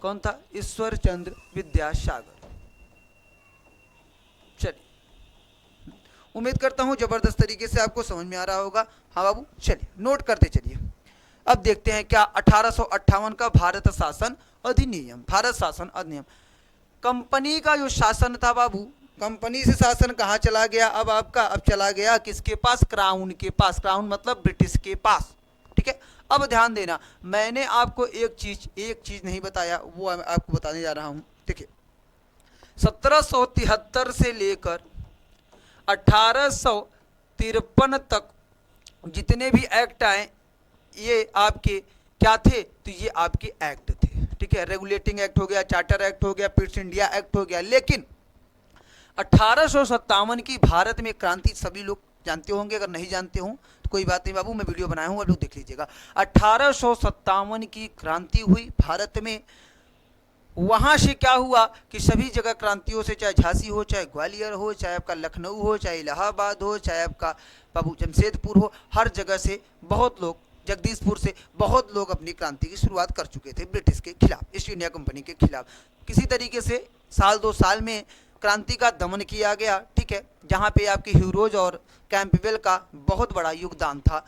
कौन था, ईश्वर चंद्र विद्यासागर। चलिए, उम्मीद करता हूं जबरदस्त तरीके से आपको समझ में आ रहा होगा। हाँ बाबू, चलिए नोट करते चलिए। अब देखते हैं क्या 1858 का भारत शासन अधिनियम। भारत शासन अधिनियम, कंपनी का जो शासन था बाबू, कंपनी से शासन कहाँ चला गया अब आपका, अब चला गया किसके पास, क्राउन के पास। क्राउन मतलब ब्रिटिश के पास। ठीक है, अब ध्यान देना, मैंने आपको एक चीज नहीं बताया, वो आपको बताने जा रहा हूं। देखिए, 1773 से लेकर 1853 तक जितने भी एक्ट आए ये आपके क्या थे, तो ये आपके एक्ट थे। ठीक है, रेगुलेटिंग एक्ट हो गया, चार्टर एक्ट हो गया, पिट्स इंडिया एक्ट हो गया। लेकिन 1857 की भारत में क्रांति सभी लोग जानते होंगे, अगर नहीं जानते हो तो कोई बात नहीं बाबू, मैं वीडियो बनाया हूं, आप लोग देख लीजिएगा। 1857 की क्रांति हुई भारत में। वहां से क्या हुआ कि सभी जगह क्रांतियों से, चाहे झांसी हो, चाहे ग्वालियर हो, चाहे आपका लखनऊ हो, चाहे इलाहाबाद हो, चाहे आपका बाबू जमशेदपुर हो, हर जगह से बहुत लोग, जगदीशपुर से बहुत लोग अपनी क्रांति की शुरुआत कर चुके थे ब्रिटिश के खिलाफ, ईस्ट इंडिया कंपनी के खिलाफ। किसी तरीके से साल 2 साल में क्रांति का दमन किया गया, ठीक है, जहाँ पे आपके ह्यूरोज और कैंपबेल का बहुत बड़ा योगदान था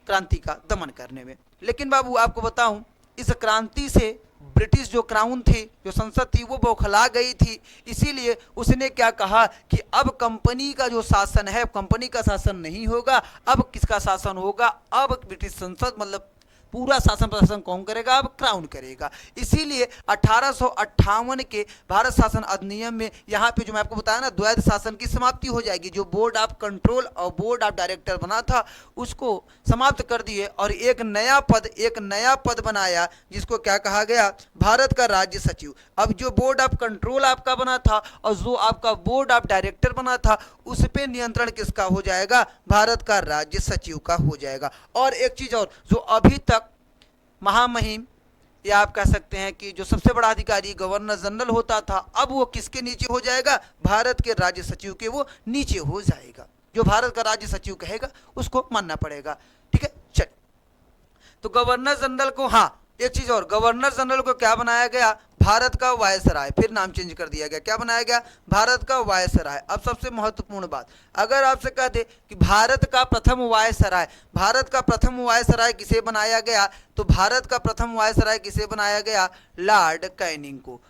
क्रांति का दमन करने में। लेकिन बाबू आपको बताऊं, इस क्रांति से ब्रिटिश जो क्राउन थी, जो संसद थी, वो बौखला गई थी। इसीलिए उसने क्या कहा कि अब कंपनी का जो शासन है, कंपनी का शासन नहीं होगा, अब किसका शासन होगा, अब ब्रिटिश संसद मतलब पूरा शासन प्रशासन कौन करेगा, अब क्राउन करेगा। इसीलिए 1858 के भारत शासन अधिनियम में यहाँ पे जो मैं आपको बताया ना, द्वैध शासन की समाप्ति हो जाएगी। जो बोर्ड ऑफ कंट्रोल और बोर्ड ऑफ डायरेक्टर बना था उसको समाप्त कर दिए और एक नया पद बनाया जिसको क्या कहा गया, भारत का राज्य सचिव। अब जो बोर्ड ऑफ कंट्रोल आपका बना था और जो आपका बोर्ड ऑफ डायरेक्टर बना था, उस पर नियंत्रण किसका हो जाएगा, भारत का राज्य सचिव का हो जाएगा। और एक चीज और, जो अभी तक महामहिम या आप कह सकते हैं कि जो सबसे बड़ा अधिकारी गवर्नर जनरल होता था, अब वो किसके नीचे हो जाएगा, भारत के राज्य सचिव के वो नीचे हो जाएगा। जो भारत का राज्य सचिव कहेगा उसको मानना पड़ेगा, ठीक है। चल, तो गवर्नर जनरल को, हाँ एक चीज और, गवर्नर जनरल को क्या बनाया गया, भारत का वायसराय, फिर नाम चेंज कर दिया गया, क्या बनाया गया, भारत का वायसराय। अब सबसे महत्वपूर्ण बात, अगर आपसे कह दे कि भारत का प्रथम वायसराय किसे बनाया गया, तो भारत का प्रथम वायसराय किसे बनाया गया, लॉर्ड कैनिंग को।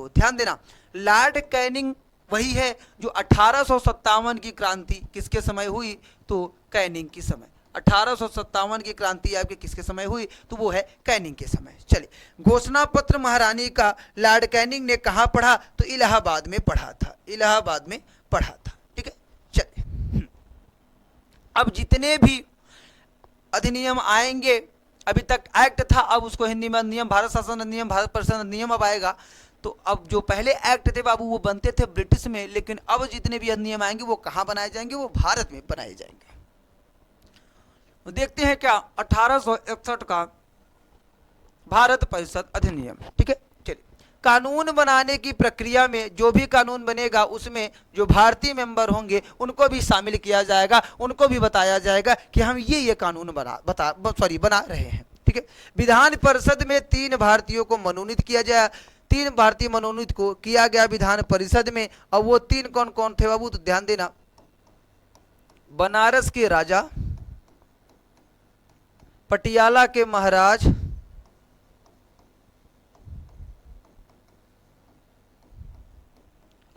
ध्यान देना, लॉर्ड कैनिंग वही है जो 1857 की क्रांति किसके समय हुई, तो कैनिंग के समय। 1857 की क्रांति आपके किसके समय हुई, तो वो है कैनिंग के समय। चलिए, घोषणा पत्र महारानी का लॉर्ड कैनिंग ने कहाँ पढ़ा, तो इलाहाबाद में पढ़ा था, ठीक है। चलिए, अब जितने भी अधिनियम आएंगे, अभी तक एक्ट था, अब उसको हिंदी में अधिनियम, भारत शासन अधिनियम, भारत परिषद अधिनियम अब आएगा। तो अब जो पहले एक्ट थे बाबू वो बनते थे ब्रिटिश में, लेकिन अब जितने भी अधिनियम आएंगे वो कहाँ बनाए जाएंगे, वो भारत में बनाए जाएंगे। देखते हैं क्या 1861 का भारत परिषद अधिनियम, ठीक है। चलिए, कानून बनाने की प्रक्रिया में जो भी कानून बनेगा उसमें जो भारतीय मेंबर होंगे उनको भी शामिल किया जाएगा, उनको भी बताया जाएगा कि हम ये कानून बना रहे हैं, ठीक है। विधान परिषद में 3 भारतीयों को मनोनीत किया जाए, 3 भारतीय मनोनीत को किया गया विधान परिषद में। और वो 3 कौन कौन थे बाबू, तो ध्यान देना, बनारस के राजा, पटियाला के महाराज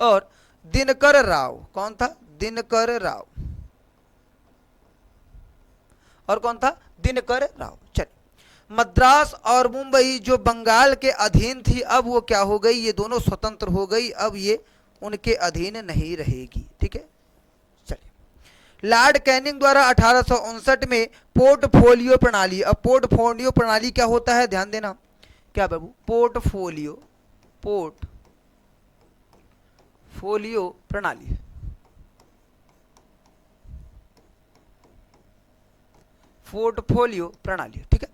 और दिनकर राव। कौन था, दिनकर राव। और कौन था, दिनकर राव। चलिए, मद्रास और मुंबई जो बंगाल के अधीन थी, अब वो क्या हो गई, ये दोनों स्वतंत्र हो गई, अब ये उनके अधीन नहीं रहेगी, ठीक है। लॉर्ड कैनिंग द्वारा 1859 में पोर्टफोलियो प्रणाली, अब पोर्टफोलियो प्रणाली क्या होता है, ध्यान देना, क्या बाबू, पोर्टफोलियो प्रणाली, पोर्टफोलियो प्रणाली, ठीक है।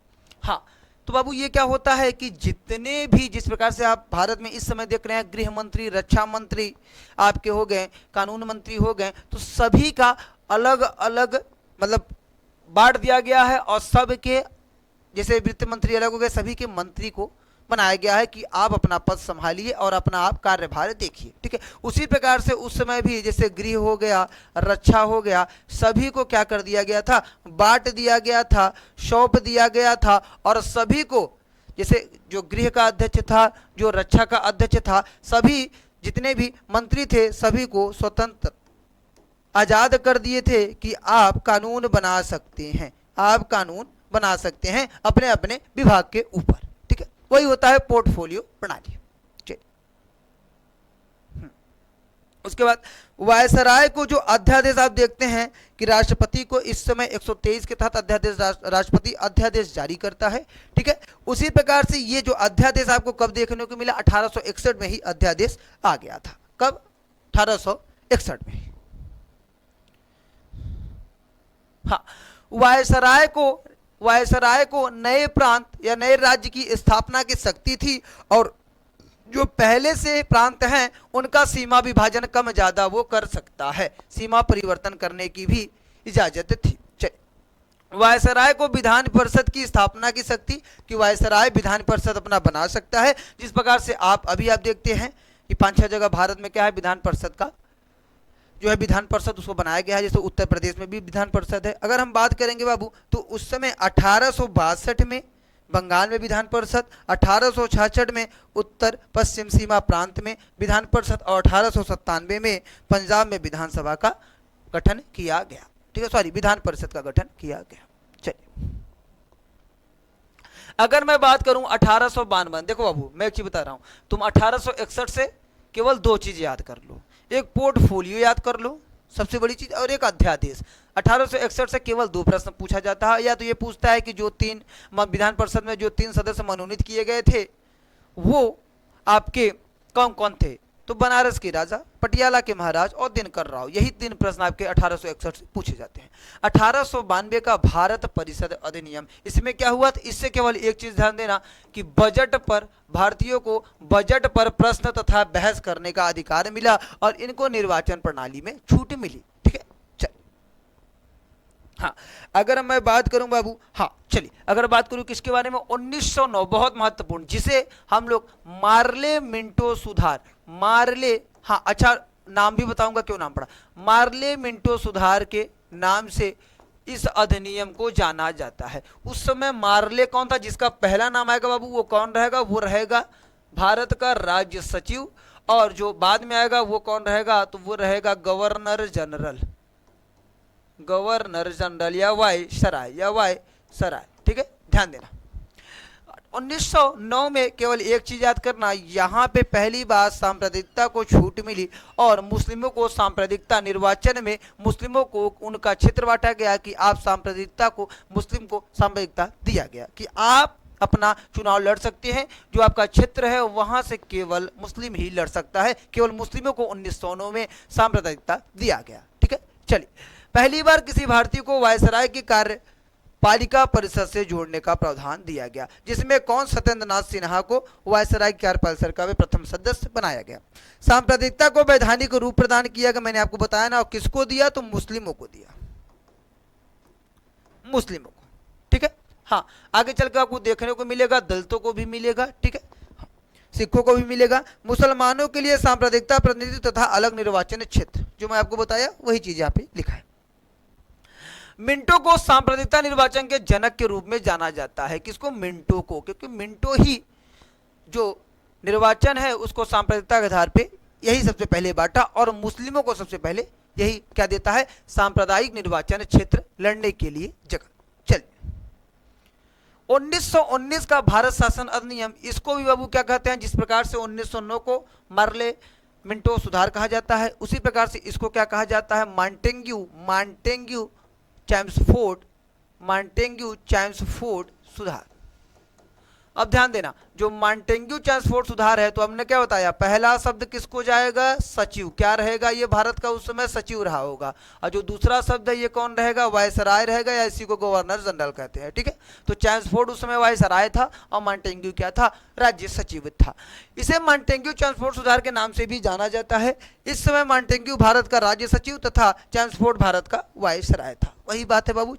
हाँ, तो बाबू ये क्या होता है कि जितने भी, जिस प्रकार से आप भारत में इस समय देख रहे हैं, गृह मंत्री, रक्षा मंत्री आपके हो गए, कानून मंत्री हो गए, तो सभी का अलग अलग मतलब बांट दिया गया है और सबके, जैसे वित्त मंत्री अलग हो गए, सभी के मंत्री को बनाया गया है कि आप अपना पद संभालिए और अपना आप कार्यभार देखिए, ठीक है। उसी प्रकार से उस समय भी जैसे गृह हो गया, रक्षा हो गया, सभी को क्या कर दिया गया था, बांट दिया गया था, सौंप दिया गया था। और सभी को, जैसे जो गृह का अध्यक्ष था, जो रक्षा का अध्यक्ष था, सभी जितने भी मंत्री थे सभी को स्वतंत्र आजाद कर दिए थे कि आप कानून बना सकते हैं, अपने अपने विभाग के ऊपर, ठीक है। वही होता है पोर्टफोलियो प्रणाली। उसके बाद वायसराय को जो अध्यादेश आप देखते हैं कि राष्ट्रपति को इस समय 123 के तहत अध्यादेश, राष्ट्रपति अध्यादेश जारी करता है, ठीक है। उसी प्रकार से ये जो अध्यादेश आपको कब देखने को मिला, 1861 में ही अध्यादेश आ गया था। कब, 1861 में। हाँ, वायसराय को नए प्रांत या नए राज्य की स्थापना की शक्ति थी और जो पहले से प्रांत हैं उनका सीमा विभाजन कम ज्यादा वो कर सकता है, सीमा परिवर्तन करने की भी इजाजत थी। वायसराय को विधान परिषद की स्थापना की शक्ति कि वायसराय विधान परिषद अपना बना सकता है, जिस प्रकार से आप देखते हैं कि 5-6 जगह भारत में क्या है, विधान परिषद का जो है विधान परिषद उसको बनाया गया है। जैसे उत्तर प्रदेश में भी विधान परिषद है। अगर हम बात करेंगे बाबू तो उस समय 1862 में बंगाल में विधान परिषद, 1866 में उत्तर पश्चिम सीमा प्रांत में विधान परिषद और 1897 में पंजाब में विधानसभा का गठन किया गया। ठीक है, सॉरी, विधान परिषद का गठन किया गया। चलिए, अगर मैं बात करूं 1852, देखो बाबू मैं एक चीज बता रहा हूं, तुम 1861 से केवल 2 चीज याद कर लो, एक पोर्टफोलियो याद कर लो सबसे बड़ी चीज, और एक अध्यादेश। 1861 से केवल 2 प्रश्न पूछा जाता है, या तो ये पूछता है कि जो 3 विधान परिषद में जो 3 सदस्य मनोनीत किए गए थे वो आपके कौन कौन थे, तो बनारस के राजा, पटियाला के महाराज और दिनकर राव, यही 3 प्रश्न आपके 1861 से पूछे जाते हैं। 1892 का भारत परिषद अधिनियम, इसमें क्या हुआ था, इससे केवल एक चीज ध्यान देना कि बजट पर भारतीयों को बजट पर प्रश्न तथा बहस करने का अधिकार मिला और इनको निर्वाचन प्रणाली में छूट मिली। ठीक है, चल, हाँ, अगर मैं बात करूं बाबू, हाँ चलिए, अगर बात करूं किसके बारे में, 1909, बहुत महत्वपूर्ण, जिसे हम लोग मार्ले मिंटो सुधार, मार्ले, हाँ अच्छा नाम भी बताऊंगा क्यों नाम पड़ा, मार्ले मिंटो सुधार के नाम से इस अधिनियम को जाना जाता है। उस समय मार्ले कौन था, जिसका पहला नाम आएगा बाबू वो कौन रहेगा, वो रहेगा भारत का राज्य सचिव, और जो बाद में आएगा वो कौन रहेगा, तो वो रहेगा गवर्नर जनरल, गवर्नर जनरल या वायसराय, या वायसराय। ठीक है, ध्यान देना। 1909 में केवल एक चीज याद करना, यहाँ पे पहली बार सांप्रदायिकता को छूट मिली और मुस्लिमों को सांप्रदायिकता, निर्वाचन में मुस्लिमों को उनका क्षेत्र बांटा गया कि आप सांप्रदायिकता को, मुस्लिम को सांप्रदायिकता दिया गया कि आप अपना चुनाव लड़ सकते हैं, जो आपका क्षेत्र है वहां से केवल मुस्लिम ही लड़ सकता है, केवल मुस्लिमों को 1909 में सांप्रदायिकता दिया गया। ठीक है, चलिए, पहली बार किसी भारतीय को वायसराय की कार्यपालिका परिषद से जोड़ने का प्रावधान दिया गया, जिसमें कौन, सत्येंद्र नाथ सिन्हा को वायसराय की कार्यपालिका में प्रथम सदस्य बनाया गया। सांप्रदायिकता को वैधानिक रूप प्रदान किया गया, मैंने आपको बताया ना, और किसको दिया, तो मुस्लिमों को दिया, मुस्लिमों को। ठीक है, हाँ, आगे चलकर आपको देखने को मिलेगा दलितों को भी मिलेगा, ठीक है, सिखों को भी मिलेगा। मुसलमानों के लिए सांप्रदायिकता प्रतिनिधित्व तथा अलग निर्वाचन क्षेत्र, जो मैं आपको बताया वही चीज यहाँ पे लिखा है। मिंटो को सांप्रदायिकता निर्वाचन के जनक के रूप में जाना जाता है, किसको, मिंटो को, क्योंकि मिंटो ही जो निर्वाचन है उसको सांप्रदायिकता के आधार पे यही सबसे पहले बांटा, और मुस्लिमों को सबसे पहले यही क्या देता है, सांप्रदायिक निर्वाचन क्षेत्र लड़ने के लिए जगह। चलिए, 1919 का भारत शासन अधिनियम, इसको भी बाबू क्या कहते हैं, जिस प्रकार से 1909 को मार्ले मिंटो सुधार कहा जाता है, उसी प्रकार से इसको क्या कहा जाता है, मॉन्टेग्यू चैम्सफोर्ड सुधार। अब ध्यान देना, जो मॉन्टेग्यू चैम्सफोर्ड सुधार है, तो हमने क्या बताया, पहला शब्द किसको जाएगा, सचिव, क्या रहेगा, ये भारत का उस समय सचिव रहा होगा, और जो दूसरा शब्द है ये कौन रहेगा, वायसराय रहेगा, या इसी को गवर्नर जनरल कहते हैं। ठीक है, तो चैम्सफोर्ड उस समय वायसराय था और मॉन्टेग्यू क्या था, राज्य सचिव था। इसे मॉन्टेग्यू चैम्सफोर्ड सुधार के नाम से भी जाना जाता है। इस समय मॉन्टेग्यू भारत का राज्य सचिव तथा चैम्सफोर्ड भारत का वायसराय था, वही बात है बाबू।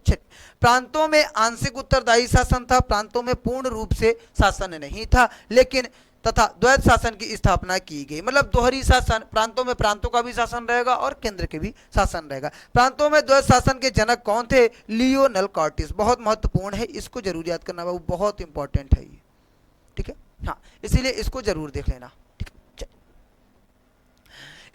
प्रांतों में आंशिक उत्तरदायी शासन था, प्रांतों में पूर्ण रूप से शासन नहीं था, लेकिन तथा द्वैत शासन की स्थापना की गई, मतलब दोहरी शासन, प्रांतों में प्रांतों का भी शासन रहेगा और केंद्र के भी शासन रहेगा। प्रांतों में द्वैत शासन के जनक कौन थे, लियोनेल कॉर्टिस, बहुत महत्वपूर्ण है, इसको जरूर याद करना बाबू, बहुत इंपॉर्टेंट है ये। ठीक है, हाँ, इसीलिए इसको जरूर देख लेना।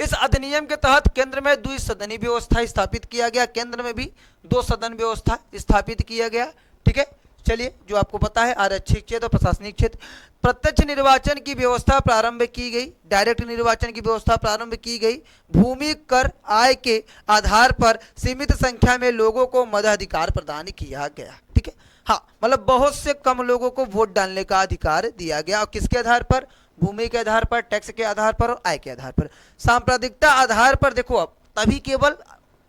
इस अधिनियम के तहत केंद्र में द्विसदनी व्यवस्था स्थापित किया गया, केंद्र में भी 2 सदन व्यवस्था स्थापित किया गया। ठीक है, चलिए, जो आपको पता है आरक्षित क्षेत्र और प्रशासनिक क्षेत्र। प्रत्यक्ष निर्वाचन की व्यवस्था प्रारंभ की गई, डायरेक्ट निर्वाचन की व्यवस्था प्रारंभ की गई। भूमि कर आय के आधार पर सीमित संख्या में लोगों को मताधिकार प्रदान किया गया। ठीक है, हाँ, मतलब बहुत से कम लोगों को वोट डालने का अधिकार दिया गया, और किसके आधार पर, भूमि के आधार पर, टैक्स के आधार पर और आय के आधार पर। सांप्रदायिकता आधार पर देखो, अब तभी केवल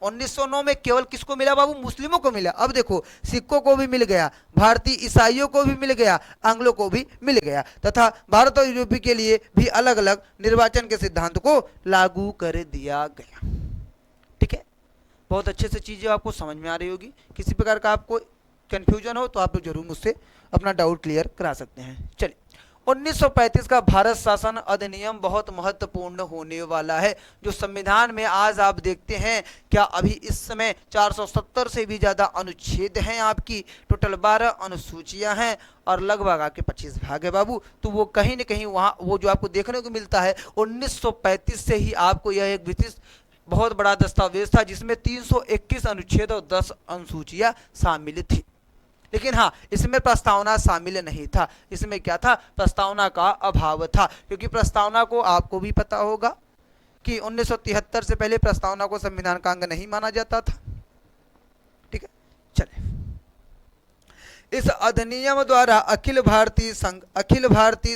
1909 में केवल किसको मिला बाबू, मुस्लिमों को मिला। अब देखो, सिखों को भी मिल गया, भारतीय ईसाइयों को भी मिल गया, आंग्लों को भी मिल गया, तथा भारत और यूरोपी के लिए भी अलग अलग निर्वाचन के सिद्धांत को लागू कर दिया गया। ठीक है, बहुत अच्छे से चीजें आपको समझ में आ रही होगी। किसी प्रकार का आपको कंफ्यूजन हो तो आप लोग जरूर मुझसे अपना डाउट क्लियर करा सकते हैं। चलिए, 1935 का भारत शासन अधिनियम बहुत महत्वपूर्ण होने वाला है। जो संविधान में आज आप देखते हैं, क्या अभी इस समय 470 से भी ज्यादा अनुच्छेद हैं, आपकी टोटल 12 अनुसूचियां हैं और लगभग आपके 25 भाग है बाबू। तो वो कहीं न कहीं वहाँ वो जो आपको देखने को मिलता है 1935 से ही आपको यह एक विशिष्ट बहुत बड़ा दस्तावेज था, जिसमें 321 अनुच्छेद और 10 अनुसूचियां शामिल थी। लेकिन हाँ, इसमें प्रस्तावना शामिल नहीं था। इसमें क्या था? प्रस्तावना का अभाव था, क्योंकि प्रस्तावना को आपको भी पता होगा कि 1973 से पहले प्रस्तावना को संविधान का अंग नहीं माना जाता था। ठीक है, चले। इस अधिनियम द्वारा अखिल भारतीय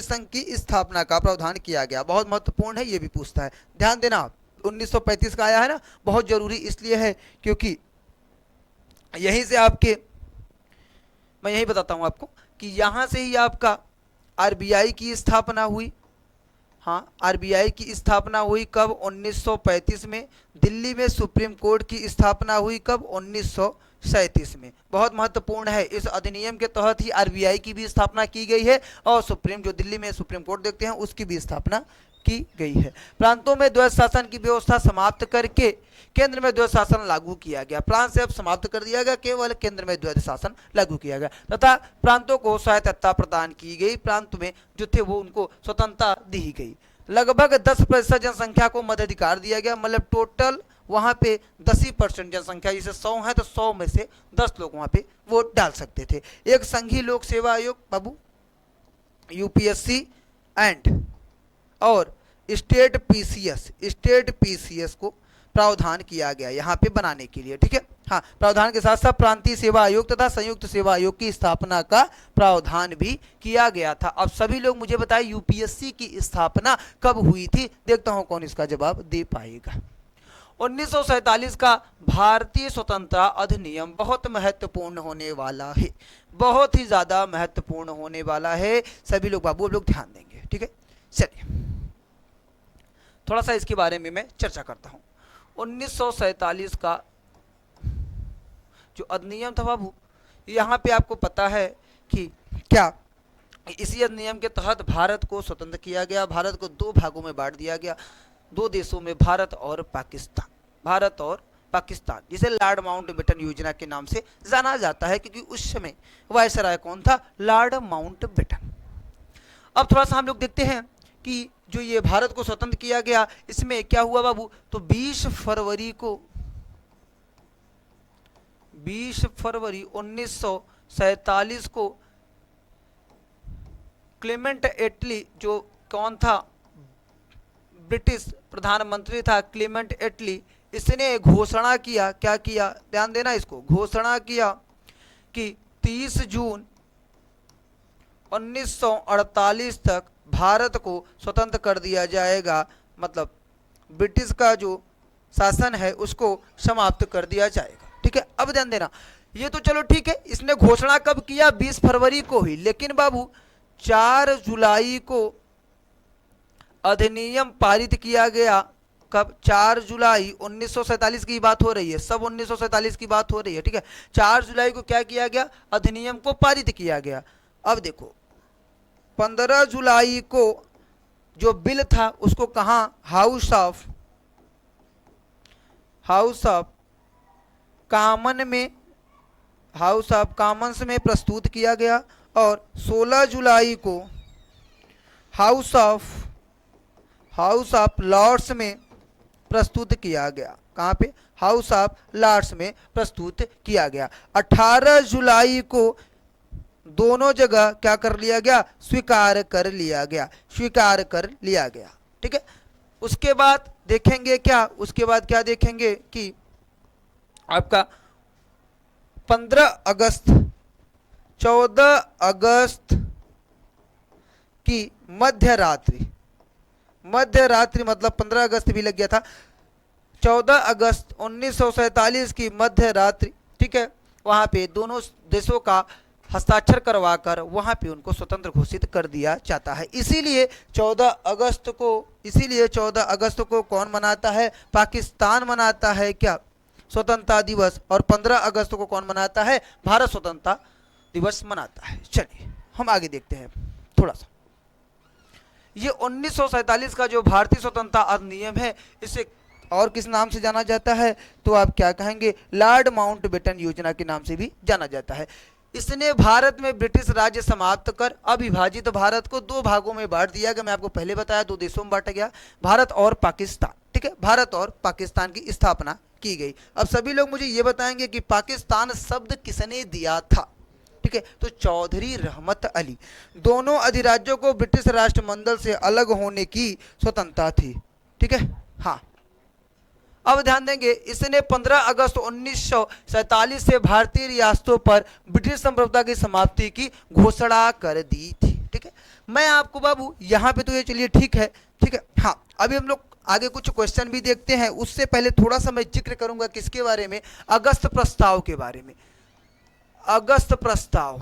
संघ की स्थापना का प्रावधान किया गया। बहुत महत्वपूर्ण है, ये भी पूछता है, ध्यान देना आप। 1935 का आया है ना, बहुत जरूरी इसलिए है क्योंकि यहीं से आपके, मैं यही बताता हूं आपको कि यहां से ही आपका आरबीआई की स्थापना हुई। हाँ, आरबीआई की स्थापना हुई कब? 1935 में। दिल्ली में सुप्रीम कोर्ट की स्थापना हुई कब? 1937 में। बहुत महत्वपूर्ण है, इस अधिनियम के तहत ही आरबीआई की भी स्थापना की गई है और जो दिल्ली में सुप्रीम कोर्ट देखते हैं उसकी भी स्थापना की गई है। प्रांतों में द्वैध शासन की व्यवस्था समाप्त करके केंद्र में द्वैध शासन लागू किया गया। प्रांत से अब समाप्त कर दिया गया, केवल केंद्र में द्वैध शासन लागू किया गया तथा प्रांतों को स्वायत्तता प्रदान की गई। प्रांत में जो थे वो उनको स्वतंत्रता दी गई। लगभग 10% जनसंख्या को मताधिकार दिया गया, मतलब टोटल वहां पे 10% जनसंख्या, जैसे 100 है तो 100 में से 10 लोग वहां पे वोट डाल सकते थे। एक संघीय लोक सेवा आयोग बाबू, यूपीएससी एंड और स्टेट पीसीएस को प्रावधान किया गया यहाँ पे बनाने के लिए। ठीक है, हाँ, प्रावधान के साथ साथ प्रांतीय सेवा आयोग तथा संयुक्त सेवा आयोग की स्थापना का प्रावधान भी किया गया था। अब सभी लोग मुझे बताएं यूपीएससी की स्थापना कब हुई थी? देखता हूं कौन इसका जवाब दे पाएगा। 1947 का भारतीय स्वतंत्रता अधिनियम बहुत महत्वपूर्ण होने वाला है, बहुत ही ज्यादा महत्वपूर्ण होने वाला है। सभी लोग बाबू लोग ध्यान देंगे। ठीक है, चलिए थोड़ा सा इसके बारे में मैं चर्चा करता हूं। 1947 का जो अधिनियम था बाबू, यहाँ पे आपको पता है कि क्या इसी अधिनियम के तहत भारत को स्वतंत्र किया गया। भारत को 2 भागों में बांट दिया गया, 2 देशों में, भारत और पाकिस्तान, जिसे लॉर्ड माउंटबेटन योजना के नाम से जाना जाता है, क्योंकि उस समय वायसराय कौन था? Lord Mountbatten. अब थोड़ा सा हम लोग देखते हैं कि जो ये भारत को स्वतंत्र किया गया, इसमें क्या हुआ बाबू? तो 20 फरवरी 1947 को क्लेमेंट एटली, जो कौन था? ब्रिटिश प्रधानमंत्री था क्लेमेंट एटली, इसने घोषणा किया, क्या किया? ध्यान देना इसको, घोषणा किया कि 30 जून 1948 तक भारत को स्वतंत्र कर दिया जाएगा, मतलब ब्रिटिश का जो शासन है उसको समाप्त कर दिया जाएगा। ठीक है, अब ध्यान देना, ये तो चलो ठीक है, इसने घोषणा कब किया? 20 फरवरी को ही, लेकिन बाबू 4 जुलाई को अधिनियम पारित किया गया। कब? 4 जुलाई 1947 की बात हो रही है, सब 1947 की बात हो रही है। ठीक है, 4 जुलाई को क्या किया गया? अधिनियम को पारित किया गया। अब देखो 15 जुलाई को जो बिल था उसको कहां? हाउस ऑफ कॉमन्स में प्रस्तुत किया गया और 16 जुलाई को हाउस ऑफ लॉर्ड्स में प्रस्तुत किया गया। कहां पे? हाउस ऑफ लॉर्ड्स में प्रस्तुत किया गया। 18 जुलाई को दोनों जगह क्या कर लिया गया? स्वीकार कर लिया गया। ठीक है, उसके बाद देखेंगे क्या? उसके बाद क्या देखेंगे कि आपका 14 अगस्त की मध्यरात्रि मतलब 15 अगस्त भी लग गया था, 14 अगस्त 1947 की मध्यरात्रि, ठीक है, वहां पे दोनों देशों का हस्ताक्षर करवाकर वहां पे उनको स्वतंत्र घोषित कर दिया जाता है। इसीलिए 14 अगस्त को कौन मनाता है? पाकिस्तान मनाता है क्या? स्वतंत्रता दिवस। और 15 अगस्त को कौन मनाता है? भारत स्वतंत्रता दिवस मनाता है। चलिए हम आगे देखते हैं थोड़ा सा। ये 1947 का जो भारतीय स्वतंत्रता अधिनियम है, इसे और किस नाम से जाना जाता है, तो आप क्या कहेंगे, लॉर्ड माउंटबेटन योजना के नाम से भी जाना जाता है। इसने भारत में ब्रिटिश राज्य समाप्त कर अविभाजित भारत को दो भागों में बांट दिया गया। मैं आपको पहले बताया, दो देशों में बांटा गया, भारत और पाकिस्तान। ठीक है, भारत और पाकिस्तान की स्थापना की गई। अब सभी लोग मुझे ये बताएंगे कि पाकिस्तान शब्द किसने दिया था। ठीक है, तो चौधरी रहमत अली। दोनों अधिराज्यों को ब्रिटिश राष्ट्रमंडल से अलग होने की स्वतंत्रता थी। ठीक है, हाँ। अब ध्यान देंगे, इसने 15 अगस्त 1947 से भारतीय रियासतों पर ब्रिटिश संप्रभुता की समाप्ति की घोषणा कर दी थी। ठीक है, मैं आपको बाबू यहाँ पे तो ये चलिए ठीक है। ठीक है, हाँ। अभी हम लोग आगे कुछ क्वेश्चन भी देखते हैं, उससे पहले थोड़ा सा मैं जिक्र करूंगा किसके बारे में, अगस्त प्रस्ताव के बारे में। अगस्त प्रस्ताव,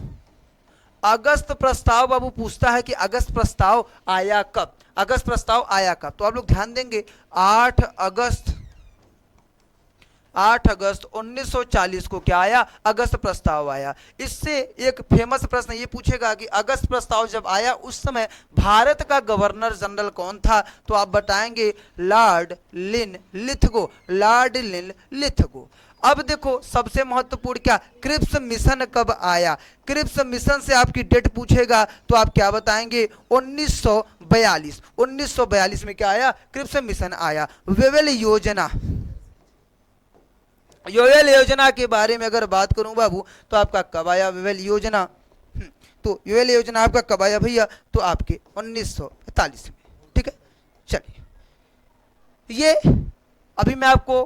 अगस्त प्रस्ताव बाबू पूछता है कि अगस्त प्रस्ताव आया कब, अगस्त प्रस्ताव आया कब। तो आप लोग ध्यान देंगे, 8 अगस्त 1940 को क्या आया, अगस्त प्रस्ताव आया। इससे एक फेमस प्रश्न ये पूछेगा कि अगस्त प्रस्ताव जब आया उस समय भारत का गवर्नर जनरल कौन था, तो आप बताएंगे लॉर्ड लिन लिथगो, लॉर्ड लिन लिथगो। अब देखो सबसे महत्वपूर्ण क्या, क्रिप्स मिशन कब आया। क्रिप्स मिशन से आपकी डेट पूछेगा तो आप क्या बताएंगे, 1942। 1942 में क्या आया, क्रिप्स मिशन आया। वेवेल योजना, योवेल योजना के बारे में अगर बात करूं बाबू तो आपका कब आया वेवेल योजना, तो योवेल योजना आपका कब आया भैया, तो आपके 1945 में। ठीक है, चलिए ये अभी मैं आपको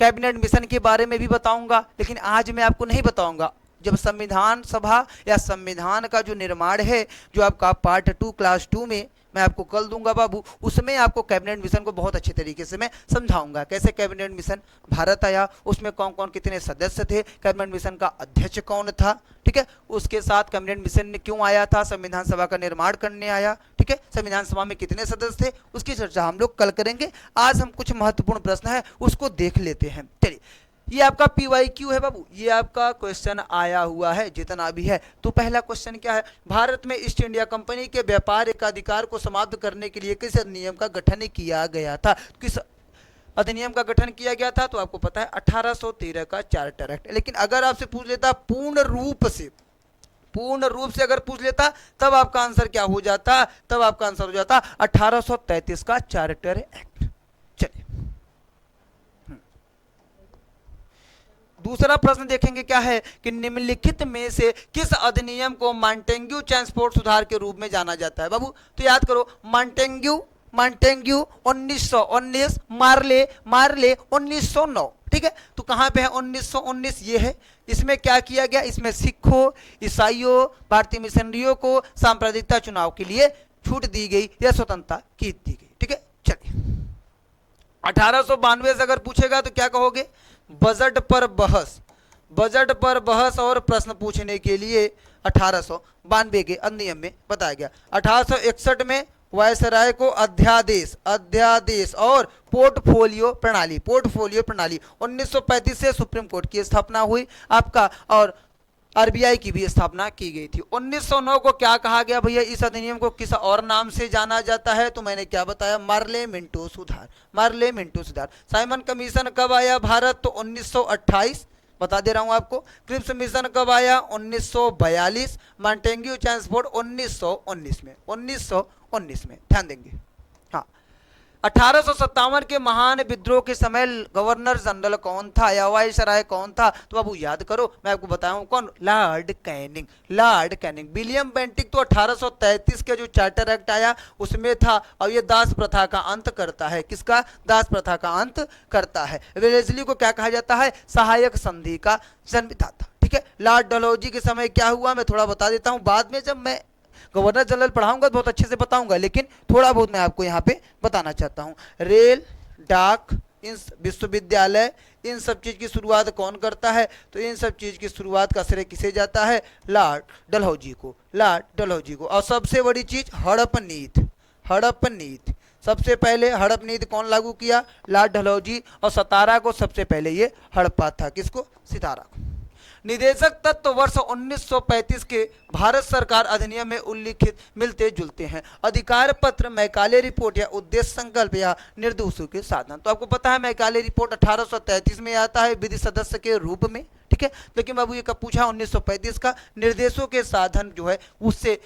कैबिनेट मिशन के बारे में भी बताऊंगा, लेकिन आज मैं आपको नहीं बताऊंगा। जब संविधान सभा या संविधान का जो निर्माण है, जो आपका पार्ट 2 क्लास 2 में मैं आपको कल दूंगा बाबू, उसमें आपको कैबिनेट मिशन को बहुत अच्छे तरीके से मैं समझाऊंगा। कैसे कैबिनेट मिशन भारत आया, उसमें कौन कौन कितने सदस्य थे, कैबिनेट मिशन का अध्यक्ष कौन था। ठीक है, उसके साथ कैबिनेट मिशन ने क्यों आया था, संविधान सभा का निर्माण करने आया। ठीक है, संविधान सभा में कितने सदस्य थे, उसकी चर्चा हम लोग कल करेंगे। आज हम कुछ महत्वपूर्ण प्रश्न है उसको देख लेते हैं। चलिए, ये आपका PYQ है बाबू, ये आपका क्वेश्चन आया हुआ है जितना भी है। तो पहला क्वेश्चन क्या है, भारत में ईस्ट इंडिया कंपनी के व्यापार एकाधिकार को समाप्त करने के लिए किस अधिनियम का गठन किया गया था। किस अधिनियम का गठन किया गया था, तो आपको पता है 1813 का चार्टर एक्ट। लेकिन अगर आपसे पूछ लेता पूर्ण रूप से अगर पूछ लेता, तब आपका आंसर क्या हो जाता, तब आपका आंसर हो जाता 1833 का चार्टर एक्ट। चलिए दूसरा प्रश्न देखेंगे, क्या है कि निम्नलिखित में से किस अधिनियम को मॉन्टेग्यू ट्रांसपोर्ट सुधार के रूप में जाना जाता है बाबू। तो याद करो, मॉन्टेग्यू 1919, मार्ले 1909। ठीक है, तो कहां पे है 1919, ये है। इसमें क्या किया गया, इसमें सिखों, ईसाइयों, भारतीय मिशनरियों को सांप्रदायिकता चुनाव के लिए छूट दी गई या स्वतंत्रता की दी गई। ठीक है, चलिए 1892 से अगर पूछेगा तो क्या कहोगे, बजट पर बहस और प्रश्न पूछने के लिए 1892 के अधिनियम में बताया गया। 1861 में वायसराय को अध्यादेश और पोर्टफोलियो प्रणाली 1935 से सुप्रीम कोर्ट की स्थापना हुई आपका, और RBI की भी स्थापना की गई थी। 1909 को क्या कहा गया भैया, इस अधिनियम को किस और नाम से जाना जाता है, तो मैंने क्या बताया, मार्ले मिंटो सुधार। साइमन कमीशन कब आया भारत, तो 1928 बता दे रहा हूं आपको। क्रिप्स मिशन कब आया, 1942। मॉन्टेग्यू ट्रांसपोर्ट 1919 में ध्यान देंगे। हाँ, 1857 के महान विद्रोह के समय गवर्नर जनरल कौन था या वायसराय कौन था, तो बाबू याद करो, मैं आपको बताऊं कौन, लॉर्ड कैनिंग। विलियम बेंटिक तो 1833 के जो चार्टर एक्ट आया उसमें था, और ये दास प्रथा का अंत करता है। किसका, दास प्रथा का अंत करता है। वेलेस्ली को क्या कहा जाता है, सहायक संधि का जन्मदाता। ठीक है, लॉर्ड डलहौजी के समय क्या हुआ, मैं थोड़ा बता देता हूं, बाद में जब मैं गवर्नर जनरल पढ़ाऊंगा बहुत अच्छे से बताऊंगा, लेकिन थोड़ा बहुत मैं आपको यहाँ पे बताना चाहता हूँ। रेल, डाक, इन विश्वविद्यालय, इन सब चीज की शुरुआत कौन करता है, तो इन सब चीज की शुरुआत का श्रेय किसे जाता है, लॉर्ड डलहौजी को। और सबसे बड़ी चीज हड़प नीति, सबसे पहले हड़प नीति कौन लागू किया, लॉर्ड डलहौजी। और सतारा को सबसे पहले ये हड़पा था, किसको, सितारा को। निदेशक तत्व वर्ष 1935 के भारत सरकार अधिनियम में उल्लिखित मिलते जुलते हैं। अधिकार पत्र, मैकाले रिपोर्ट या उद्देश्य संकल्प या निर्देशों के साधन। तो आपको पता है मैकाले रिपोर्ट 1833 में आता है विधि सदस्य के रूप में, ठीक है। लेकिन बाबू ये कब पूछा, 1935 का। निर्देशों के साधन जो है उससे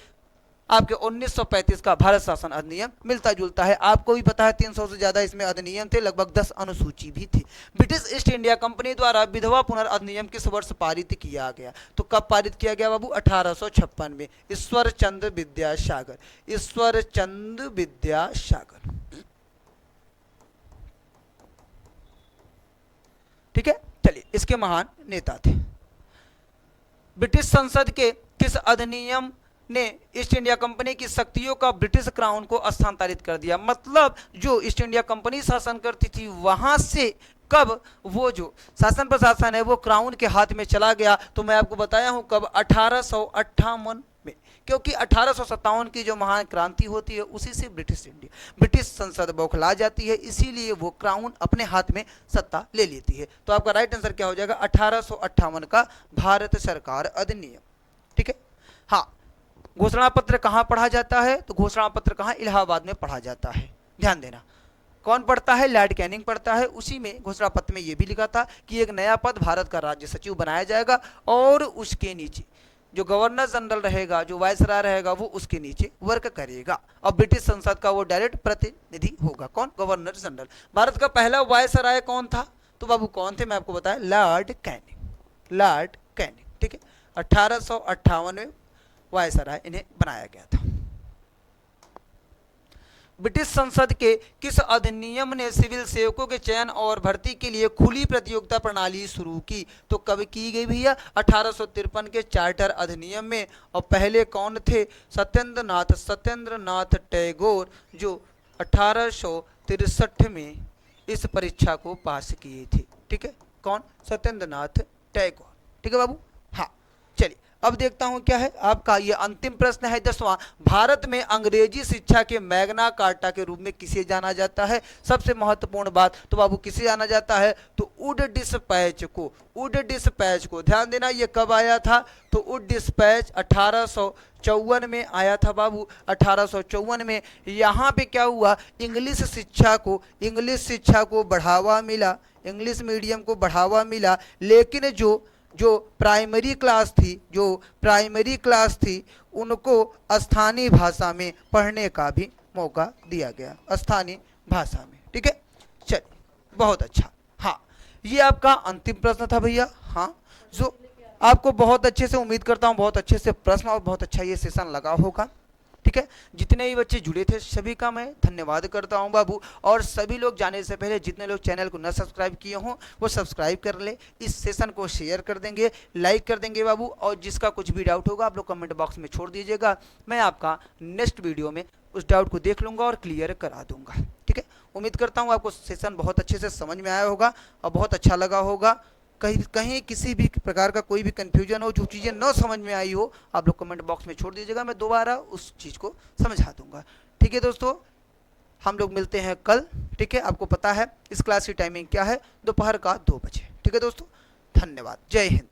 आपके 1935 का भारत शासन अधिनियम मिलता जुलता है। आपको भी पता है 300 से ज्यादा इसमें अधिनियम थे, लगभग 10 अनुसूची भी थी। ब्रिटिश ईस्ट इंडिया कंपनी द्वारा विधवा पुनर्अधिनियम किस वर्ष पारित किया गया? तो कब पारित किया गया बाबू? 1856 में। ईश्वर चंद्र विद्यासागर, ईश्वर चंद्र विद्यासागर, ठीक है। चलिए, इसके महान नेता थे। ब्रिटिश संसद के किस अधिनियम ने ईस्ट इंडिया कंपनी की शक्तियों का ब्रिटिश क्राउन को स्थानांतरित कर दिया? मतलब जो ईस्ट इंडिया कंपनी शासन करती थी वहां से कब वो जो शासन प्रशासन है वो क्राउन के हाथ में चला गया? तो मैं आपको बताया हूं कब, 1858 में। क्योंकि 1857 की जो महान क्रांति होती है उसी से ब्रिटिश संसद बौखला जाती है, इसीलिए वो क्राउन अपने हाथ में सत्ता ले लेती है। तो आपका राइट आंसर क्या हो जाएगा? 1858 का भारत सरकार अधिनियम, ठीक है। हाँ, घोषणा पत्र कहाँ पढ़ा जाता है? तो घोषणा पत्र कहाँ? इलाहाबाद में पढ़ा जाता है। ध्यान देना, कौन पढ़ता है? लॉर्ड कैनिंग पढ़ता है। उसी में घोषणा पत्र में यह भी लिखा था कि एक नया पद भारत का राज्य सचिव बनाया जाएगा और उसके नीचे जो गवर्नर जनरल रहेगा, जो वायसराय रहेगा, वो उसके नीचे वर्क करेगा और ब्रिटिश संसद का वो डायरेक्ट प्रतिनिधि होगा। कौन? Governor general. भारत का पहला वायसराय कौन था? तो बाबू कौन थे? मैं आपको बताया, लॉर्ड कैनिंग, लॉर्ड कैनिंग, ठीक है। 1858 में वायसराय इन्हें बनाया गया था। ब्रिटिश संसद के किस अधिनियम ने सिविल सेवकों के चयन और भर्ती के लिए खुली प्रतियोगिता प्रणाली शुरू की? तो कब की गई भैया? 1853 के चार्टर अधिनियम में। और पहले कौन थे? सत्येंद्र नाथ टैगोर, जो 1863 में इस परीक्षा को पास किए थे, ठीक है। कौन? सत्येंद्र नाथ टैगोर, ठीक है बाबू। हाँ, चलिए अब देखता हूं क्या है आपका ये अंतिम प्रश्न है 10वां। भारत में अंग्रेजी शिक्षा के मैग्ना कार्टा के रूप में किसे जाना जाता है? सबसे महत्वपूर्ण बात, तो बाबू किसे जाना जाता है? तो वुड डिस्पैच को, वुड डिस्पैच को। ध्यान देना, ये कब आया था? तो वुड डिस्पैच 1854 में आया था बाबू। 1854 में यहाँ पे क्या हुआ? इंग्लिश शिक्षा को बढ़ावा मिला, इंग्लिश मीडियम को बढ़ावा मिला। लेकिन जो प्राइमरी क्लास थी उनको स्थानीय भाषा में पढ़ने का भी मौका दिया गया, स्थानीय भाषा में, ठीक है। चलिए, बहुत अच्छा। हाँ, ये आपका अंतिम प्रश्न था भैया। हाँ, जो आपको बहुत अच्छे से, उम्मीद करता हूँ बहुत अच्छे से प्रश्न और बहुत अच्छा ये सेशन लगा होगा, ठीक है। जितने भी बच्चे जुड़े थे सभी का मैं धन्यवाद करता हूं बाबू। और सभी लोग जाने से पहले जितने लोग चैनल को न सब्सक्राइब किए हों वो सब्सक्राइब कर ले, इस सेशन को शेयर कर देंगे, लाइक कर देंगे बाबू। और जिसका कुछ भी डाउट होगा आप लोग कमेंट बॉक्स में छोड़ दीजिएगा, मैं आपका नेक्स्ट वीडियो में उस डाउट को देख लूँगा और क्लियर करा दूँगा, ठीक है। उम्मीद करता हूँ आपको सेशन बहुत अच्छे से समझ में आया होगा और बहुत अच्छा लगा होगा। कहीं किसी भी प्रकार का कोई भी कन्फ्यूजन हो, जो चीज़ें न समझ में आई हो, आप लोग कमेंट बॉक्स में छोड़ दीजिएगा, मैं दोबारा उस चीज़ को समझा दूंगा, ठीक है दोस्तों। हम लोग मिलते हैं कल, ठीक है। आपको पता है इस क्लास की टाइमिंग क्या है? दोपहर का 2 बजे, ठीक है दोस्तों। धन्यवाद, जय हिंद।